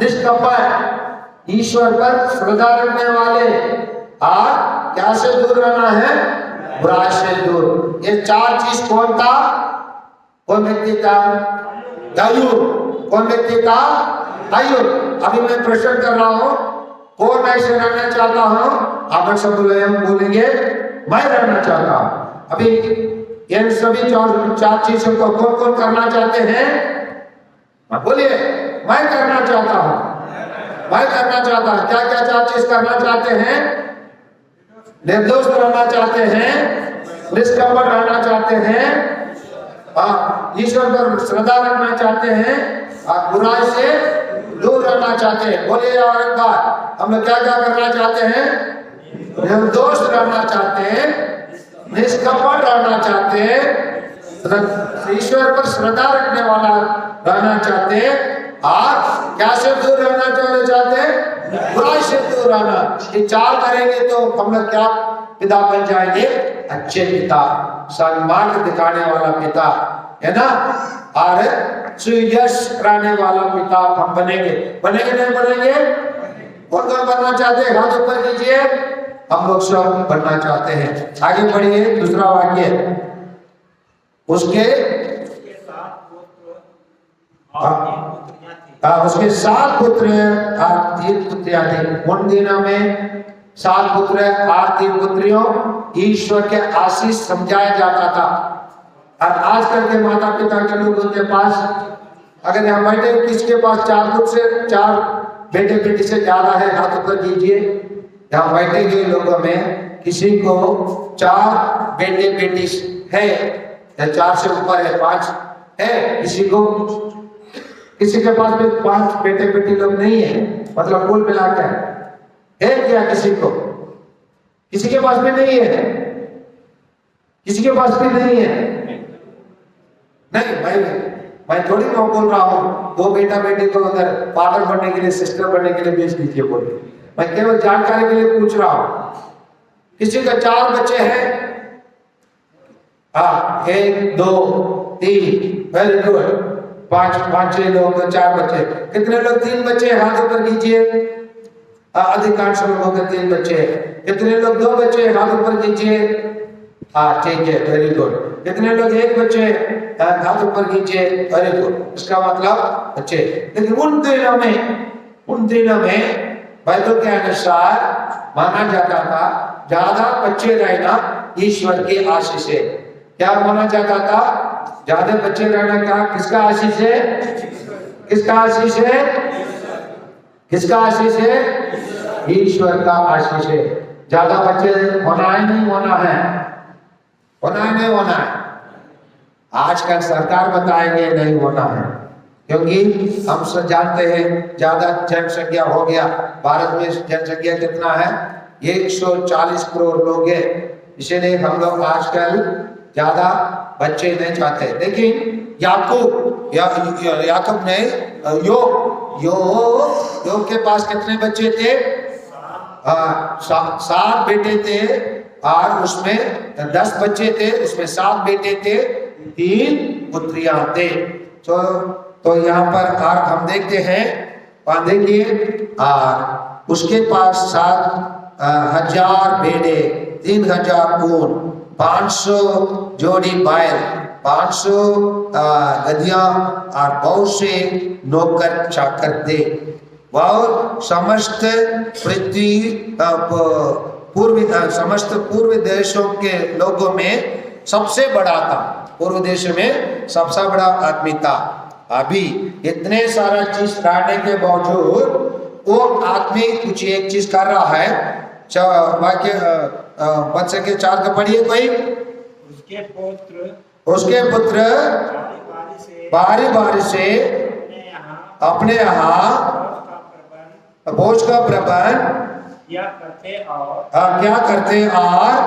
निष्कपट, ईश्वर पर श्रद्धा रखने वाले, क्या से दूर रहना है, बुराई से दूर। ये चार चीज कौन था, कौन व्यक्ति था, अय्यूब। कौन व्यक्ति था, अय्यूब। अभी मैं प्रश्न कर रहा हूं, कौन ऐसे रहना चाहता हूं, आप सब बोलेंगे मैं रहना चाहता हूं। अभी इन सभी चार चीजों को कौन कौन करना चाहते हैं, बोलिए। मैं करना चाहता हूं, मैं करना चाहता हूं। क्या क्या चार चीज करना चाहते हैं, निर्दोष रहना चाहते हैं, निष्कपट रहना चाहते हैं, ईश्वर पर श्रद्धा रखना चाहते हैं, और बुराई से दूर रहना चाहते हैं। बोलिए और एक बार, हम लोग क्या क्या करना चाहते हैं, निर्दोष रहना चाहते हैं, निष्कपट रहना चाहते हैं, ईश्वर पर श्रद्धा रखने वाला रहना चाहते हैं, और क्या से दूर रहना चाहते हैं, बुराई से दूर रहना। ये चार करेंगे तो हम लोग क्या पिता बन जाएंगे, अच्छे पिता, सन्मार्ग दिखाने वाला पिता, है ना, और सुयश कराने वाला पिता हम बनेंगे। बनेंगे नहीं बनेंगे, कौन कौन बनना चाहते हैं, हाथ ऊपर कीजिए। हम लोग सब बनना चाहते हैं। आगे बढ़िए, दूसरा वाक्य, उसके उसके 7 पुत्र और 3 पुत्रियां थी। उन दिनों में 7 पुत्र और 3 पुत्रियों ईश्वर के आशीष समझाया जाता था। और आजकल के माता पिता के लोगों के पास, अगर यहाँ बैठे किसके पास 4 पुत्र से 4 बेटे बेटी से ज्यादा है, हाथ ऊपर कीजिए। यहाँ बैठे हुए लोगों में किसी को 4 बेटे बेटी है, या 4 से ऊपर है, 5 है, किसी के पास भी 5 बेटे बेटी लोग नहीं है, मतलब कुल मिलाकर है क्या, किसी के पास भी नहीं है, किसी के पास भी नहीं है। नहीं, मैं थोड़ी मैं बोल रहा हूँ 2 बेटा बेटी को अगर फादर बनने के लिए, सिस्टर बनने के लिए भेज दीजिए, बोले। मैं केवल जानकारी के लिए पूछ रहा हूँ। किसी का 4 बच्चे हैं, 1 2 3, वेरी गुड, 5-6 लोग 4 बच्चे। कितने लोग 3 बच्चे, हाथ ऊपर कीजिए। अधिकांश लोगों के 3 बच्चे। कितने लोग 2 बच्चे, हाथ ऊपर कीजिए। ठीक है, वेरी गुड। कितने लोग 1 बच्चे, हाथ ऊपर कीजिए, वेरी गुड। इसका मतलब बच्चे। लेकिन उन दिनों में बाइबल के अनुसार माना जाता था, ज्यादा बच्चे रहना ईश्वर की आशीष है। क्या माना जाता था, ज्यादा बच्चे रहना का किसका आशीष है, किसका आशीष है, किसका आशीष है, ईश्वर का आशीष है। ज्यादा बच्चे होना ही नहीं होना है, होना ही नहीं होना है। आजकल सरकार बताएंगे नहीं होना है, क्योंकि हम सब जानते हैं ज्यादा जनसंख्या हो गया। भारत में जनसंख्या कितना है, 140 करोड़ लोग हैं। इसीलिए हम लोग आजकल ज्यादा बच्चे नहीं चाहते। लेकिन याकूब ने योग के पास कितने बच्चे थे, 7 बेटे थे, और उसमें 10 बच्चे थे, उसमें 7 बेटे थे, 3 पुत्रियां थे। तो यहाँ पर हम देखते हैं, देखिए, उसके पास 7,000 भेड़े, 3,000 ऊंट, 500 जोड़ी बैल, 500 गधियां और बहुत से नौकर चाकर थे। वह समस्त पूर्व देशों के लोगों में सबसे बड़ा था। पूर्व देश में सबसे बड़ा आदमी था। अभी इतने सारा चीज करने के बावजूद वो आदमी कुछ एक चीज कर रहा है। बच्चे के 4 का पढ़िए कोई। उसके पुत्र बारी बारी से अपने यहाँ भोज का प्रबंध क्या करते और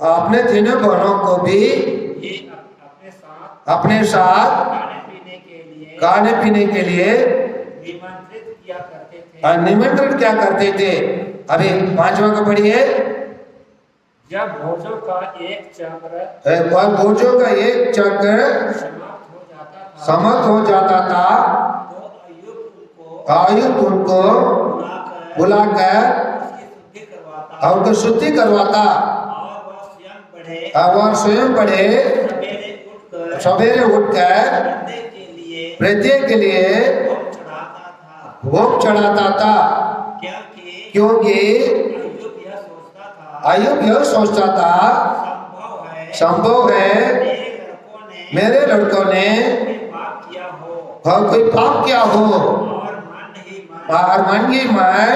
अपने तीनों बहनों को भी अपने साथ खाने पीने के लिए निमंत्रित किया करते थे। निमंत्रण क्या करते थे। अभी 5वां का पढ़िए। जब भोजों का एक चक्र और भोजों का एक चक्र समाप्त हो जाता था, समाप्त हो जाता था, तो अय्यूब उनको बुलाकर और उनको शुद्धि करवाता और वह स्वयं पढ़े सवेरे उठकर प्रत्येक के लिए भोग चढ़ाता था, क्योंकि अय्यूब यह सोचता था संभव है मेरे लड़कों ने कोई पाप किया हो और मन ही मन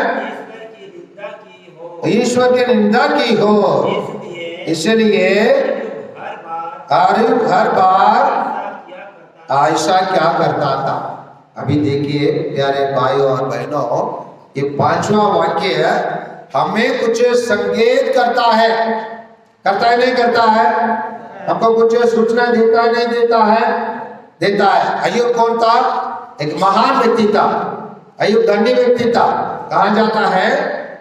ईश्वर की निंदा की हो, इसलिए अय्यूब हर बार ऐसा क्या करता था। अभी देखिए प्यारे भाइयों और बहनों, ये 5वां वाक्य हमें कुछ संकेत करता है नहीं करता है, हमको कुछ सूचना देता है नहीं देता है, देता है। अय्यूब कौन था? एक महान व्यक्ति था, अय्यूब धनी व्यक्ति था। कहा जाता है,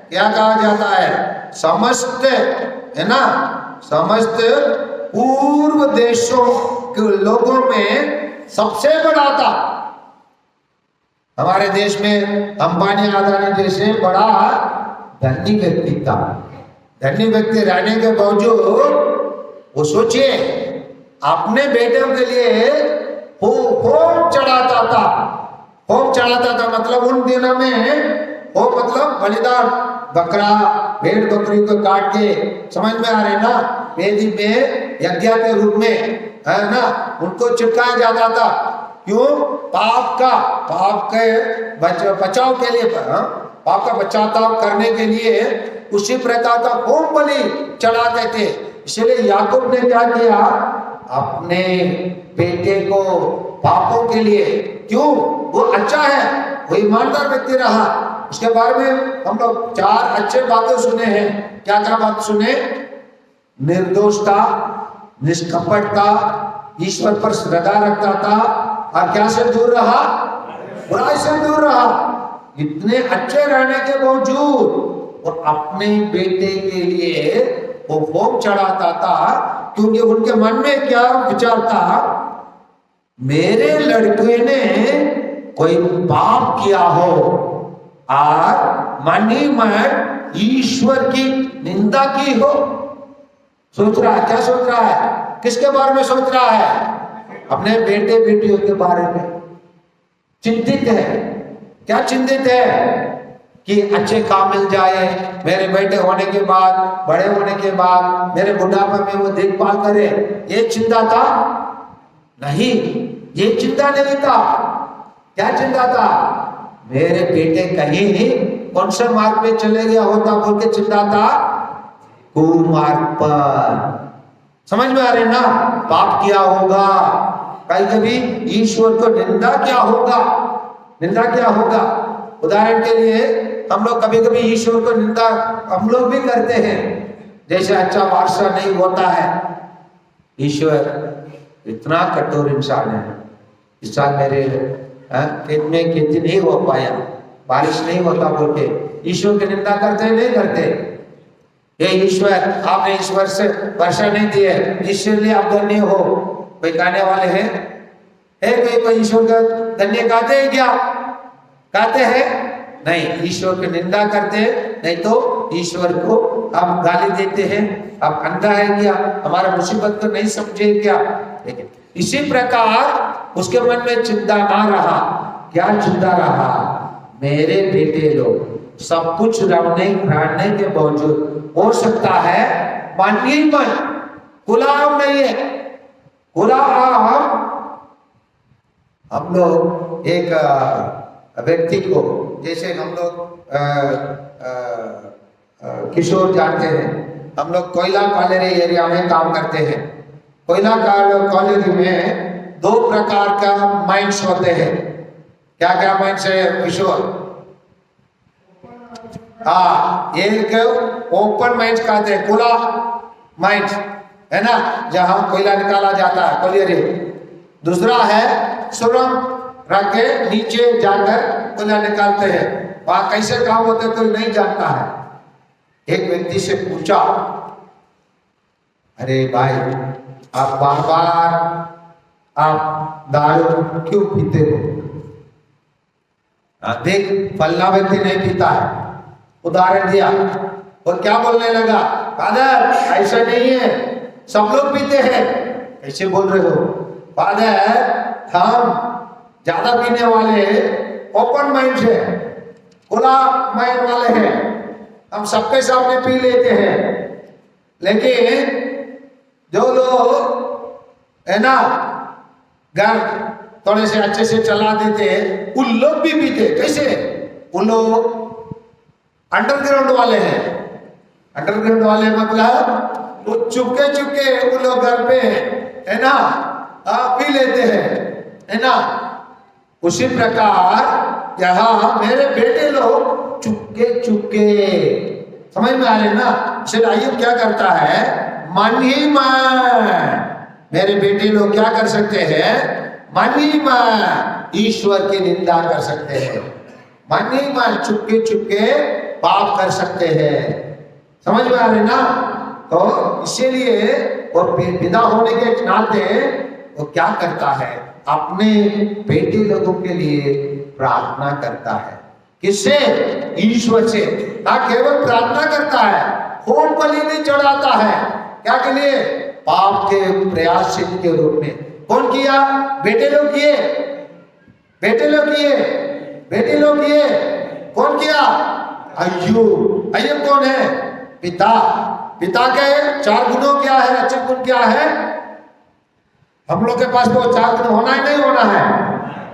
क्या कहा जाता है, समस्त है ना, समस्त पूर्व देशों के लोगों में सबसे बड़ा था। हमारे देश में अंबानी अदानी जैसे बड़ा धनी व्यक्ति था। धनी व्यक्ति रहने के बावजूद वो सोचिए अपने बेटों के लिए होम चढ़ाता था। होम चढ़ाता था मतलब उन दिनों में वो मतलब बलिदान बकरा भेड़ बकरी को काट के, समझ में आ रहे ना, वेदी में यज्ञ के रूप में है ना उनको चिपकाया जाता था। क्यों? पाप के बचाव के लिए, पाप का बचाव करने के लिए उसी प्रकार का होम बलि चढ़ाते थे। इसलिए याकूब ने क्या किया, अपने बेटे को पापों के लिए, क्यों, वो अच्छा है, वो ईमानदार व्यक्ति रहा, उसके बारे में हम लोग 4 अच्छे बातें सुने हैं। क्या क्या बात सुने? निर्दोषता, निष्कपटता, ईश्वर पर श्रद्धा रखता था और क्या से दूर रहा, बुराई से दूर रहा। इतने अच्छे रहने के बावजूद वो अपने बेटे के लिए वो होम चढ़ाता था, क्योंकि उनके मन में क्या विचार था, मेरे लड़के ने कोई पाप किया हो और मन ही मन ईश्वर की निंदा की हो। सोच रहा है, क्या सोच रहा है, किसके बारे में सोच रहा है? अपने बेटे बेटियों के बारे में चिंतित है। क्या चिंतित है? कि अच्छे काम मिल जाए, मेरे बेटे होने के बाद, बड़े होने के बाद मेरे बुढ़ापे में वो देखभाल करे, ये चिंता था? नहीं, ये चिंता नहीं था। क्या चिंता था? मेरे बेटे कहीं कौन से मार्ग पे चले गया होता बोल के चिंता था, कुमार्ग पर। समझ में आ रहे ना, पाप किया होगा, कहीं कभी ईश्वर को निंदा क्या होगा, निंदा क्या होगा। उदाहरण के लिए हम लोग कभी कभी ईश्वर को निंदा हम लोग भी करते हैं, जैसे अच्छा वर्षा नहीं होता है, ईश्वर इतना कठोर इंसान है, इस साल मेरे खेत में खेती नहीं हो पाया, बारिश नहीं होता बोल के ईश्वर की निंदा करते नहीं करते? ये ईश्वर, आपने इस वर्ष वर्षा नहीं दी है, इसलिए आप धन्य हो। कोई गाने वाले हैं, कोई ईश्वर का धन्य गाते हैं क्या? गाते हैं नहीं, ईश्वर की निंदा करते हैं, नहीं तो ईश्वर को हम गाली देते हैं, आप अंधा है क्या, हमारा मुसीबत को नहीं समझे क्या। लेकिन इसी प्रकार उसके मन में चिंता ना रहा। क्या चिंता रहा? मेरे बेटे लोग सब कुछ रहने के बावजूद हो सकता है मन ही मन, गुलाम नहीं है, गुलाम। हम लोग एक व्यक्ति को, जैसे हम लोग किशोर जानते हैं, हम लोग कोयला कॉलेरी एरिया में काम करते हैं। कोयला कॉलेरी में 2 प्रकार का माइंस होते हैं। क्या क्या माइंस है किशोर? एक ओपन माइंस कहते हैं, खुला माइंस है ना, जहां कोयला निकाला जाता है, कॉलेरी। दूसरा है सुरंग रख के नीचे जाकर कोयला निकालते हैं, वहां कैसे काम होते कोई नहीं जानता है। एक व्यक्ति से पूछा, अरे भाई आप बार बार आप दारू क्यों पीते हो? देख फलना व्यक्ति नहीं पीता है, उदाहरण दिया और क्या बोलने लगा, फादर ऐसा नहीं है, सब लोग पीते हैं। कैसे बोल रहे हो? फादर हम ज्यादा पीने वाले ओपन माइंड है, खुला माइंड वाले हैं, हम सबके सामने पी लेते हैं। लेकिन जो लोग है ना घर थोड़े से अच्छे से चला देते उन लोग भी पीते। कैसे? उन लोग अंडरग्राउंड वाले हैं। अंडरग्राउंड वाले मतलब वो चुपके चुपके उन लोग घर पे है ना पी लेते हैं, है ना। उसी प्रकार यहाँ मेरे बेटे लोग चुपके चुपके, समझ में आ रहे ना। फिर अय्यूब क्या करता है, मन ही मन। मेरे बेटे लोग क्या कर सकते हैं, मन ही मन ईश्वर की निंदा कर सकते हैं, मन ही मन चुपके चुपके पाप कर सकते हैं। समझ में आ रहे ना। तो इसीलिए वो विदा होने के नाते वो क्या करता है, अपने बेटे लोगों के लिए प्रार्थना करता है। किससे? ईश्वर से। ना केवल प्रार्थना करता है, होम बलि भी चढ़ाता है। क्या के लिए? पाप के प्रायश्चित के रूप में। कौन किया? बेटे लोग किए, बेटे लोग किए, बेटे लोग किए। कौन किया? अय्यूब। अय्यूब कौन है? पिता। पिता के 4 गुणों क्या है, अच्छे गुण क्या है? हम लोग के पास तो 4 गुण होना ही नहीं होना है।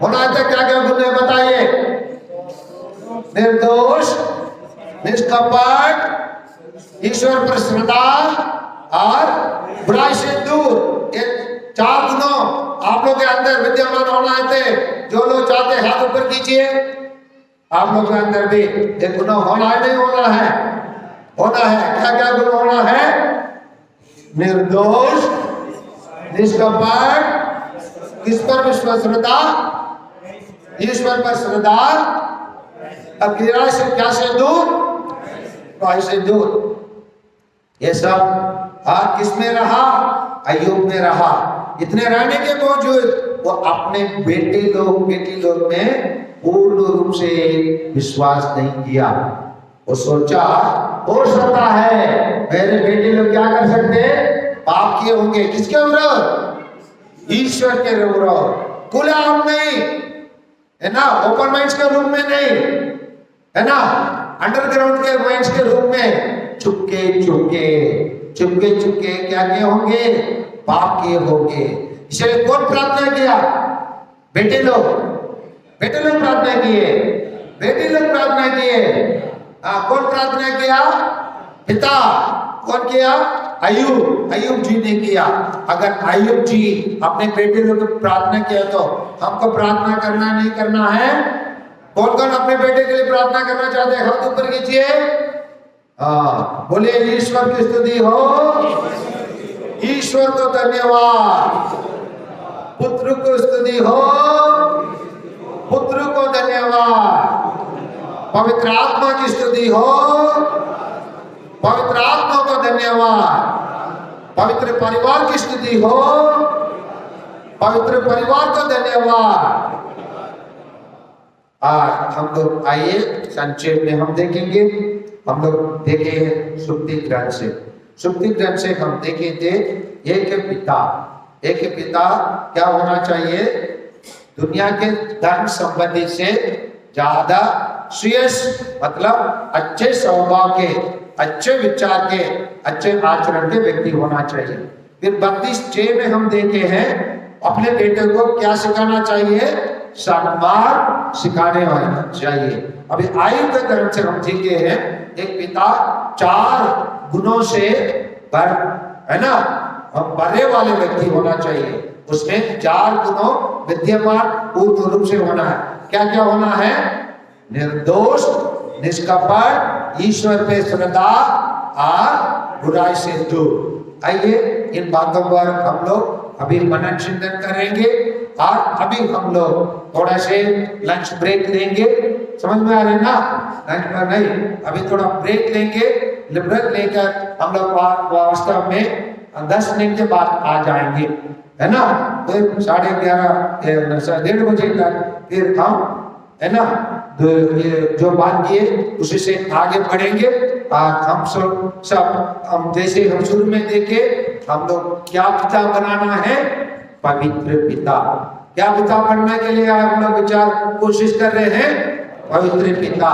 होना है तो क्या क्या गुण है बताइए? निर्दोष, निष्कपट, ईश्वर पर श्रद्धा और बुराई से दूर। ये 4 गुणों आप लोग के अंदर विद्यमान होना है। जो लोग चाहते हैं हाथ ऊपर कीजिए। आप लोग के अंदर भी ये गुण होना है, नहीं होना है? होना है। क्या क्या गुण होना है? निर्दोष, निष्कपट, किस पर विश्वास, श्रद्धा, ईश्वर पर श्रद्धा, अब गिरा से क्या से दूर, बुराई से दूर। ये सब किस में रहा? अय्यूब में रहा। इतने रहने के बावजूद वो अपने बेटे लोग बेटी लोग में पूर्ण रूप से विश्वास नहीं किया। वो सोचा हो सकता है मेरे बेटे लोग क्या कर सकते, पाप किए होंगे। किसके विरोध? ईश्वर के विरोध। खुला हम नहीं है ना, ओपन माइंड्स के रूप में नहीं है ना, अंडरग्राउंड के माइंड्स के रूप में चुपके चुपके चुपके चुपके क्या किए होंगे, पाप किए होंगे। इसलिए कौन प्रार्थना किया? बेटे लोग, बेटे लोग प्रार्थना किए, बेटे लोग प्रार्थना किए। कौन प्रार्थना किया? पिता। कौन किया? अय्यूब। अय्यूब जी ने किया। अगर अय्यूब जी अपने बेटे लोग प्रार्थना किया तो हमको प्रार्थना करना नहीं करना है? कौन कौन अपने बेटे के लिए प्रार्थना करना चाहते हैं? हाथ ऊपर कीजिए। बोले ईश्वर की स्तुति हो, ईश्वर को धन्यवाद, पुत्र को स्तुति हो, पुत्र को धन्यवाद, पवित्र आत्मा की स्तुति हो, पवित्र आत्मा को धन्यवाद, पवित्र परिवार की स्तुति हो, पवित्र परिवार को धन्यवाद। आज हम लोग आइए संक्षेप में हम देखेंगे। हम लोग देखे सुक्ति ग्रंथ से, सुक्ति ग्रंथ से हम देखे थे एक पिता, एक पिता क्या होना चाहिए? दुनिया के धन संबंधी से ज्यादा श्रेयस मतलब अच्छे स्वभाव के, अच्छे विचार के, अच्छे आचरण के व्यक्ति होना चाहिए। फिर 32:6 में हम देखे हैं अपने बेटे को क्या सिखाना चाहिए? सम्मान सिखाने वाला चाहिए। अभी आयु के ग्रंथ से हम सीखे हैं एक पिता 4 गुणों से भर है ना भरे वाले व्यक्ति होना चाहिए। उसमें 4 गुणों विद्यमान पूर्ण रूप से होना है। क्या क्या होना है? निर्दोष, निष्कपट, ईश्वर पे श्रद्धा और बुराई से दूर। आइए इन बातों पर हम लोग अभी मनन चिंतन करेंगे और अभी हम लोग थोड़ा से लंच ब्रेक लेंगे। समझ में आ रहे ना? नहीं, अभी थोड़ा ब्रेक लेंगे, ब्रेक लेकर हम लोग वास्तव में 10 मिनट के बाद आ जाएंगे, है ना? फिर 11:30 1:30 बजे तक फिर हम, है ना, ये जो बात किए उसी से आगे बढ़ेंगे। हम सब हम जैसे हम शुरू में देखे, हम लोग क्या पिता बनाना है? पवित्र पिता। क्या पिता बनने के लिए हम लोग विचार कोशिश कर रहे हैं? पवित्र पिता।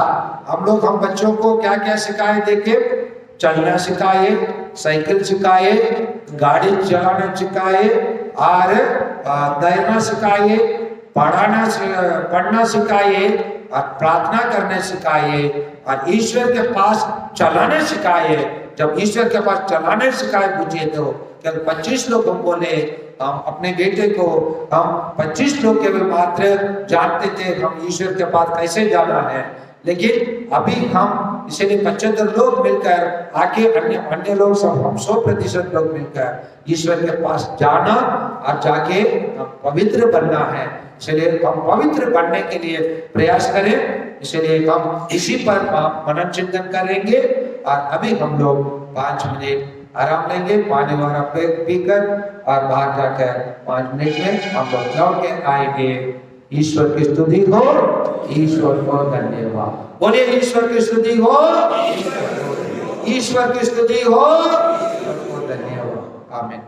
हम बच्चों को क्या क्या सिखाए? देखे, चलना सिखाए, साइकिल सिखाए, गाड़ी चलाना सिखाए, और तैरना सिखाए, पढ़ना सिखाए, और प्रार्थना करने सिखाए, और ईश्वर के पास चलाने सिखाए। जब ईश्वर के पास चलाने सिखाए पूछिए तो केवल 25 लोग हम बोले। हम अपने बेटे को हम 25 लोग के मात्र जानते थे हम ईश्वर के पास कैसे जाना है, लेकिन अभी हम इसलिए 75 लोग मिलकर आके अन्य लोग सब हम 100% लोग मिलकर ईश्वर के पास जाना और जाके हम पवित्र बनना है। इसलिए हम पवित्र बनने के लिए प्रयास करें। इसलिए हम इसी पर मनन चिंतन करेंगे। और अभी हम लोग 5 मिनट आराम लेंगे, पानी वाला पीकर, और बाहर जाकर 5 मिनट में हम लोग लौट के आएंगे। ईश्वर की स्तुति हो, ईश्वर को धन्यवाद। बोलिए ईश्वर की स्तुति हो, ईश्वर की स्तुति हो, ईश्वर को धन्यवाद। आमीन।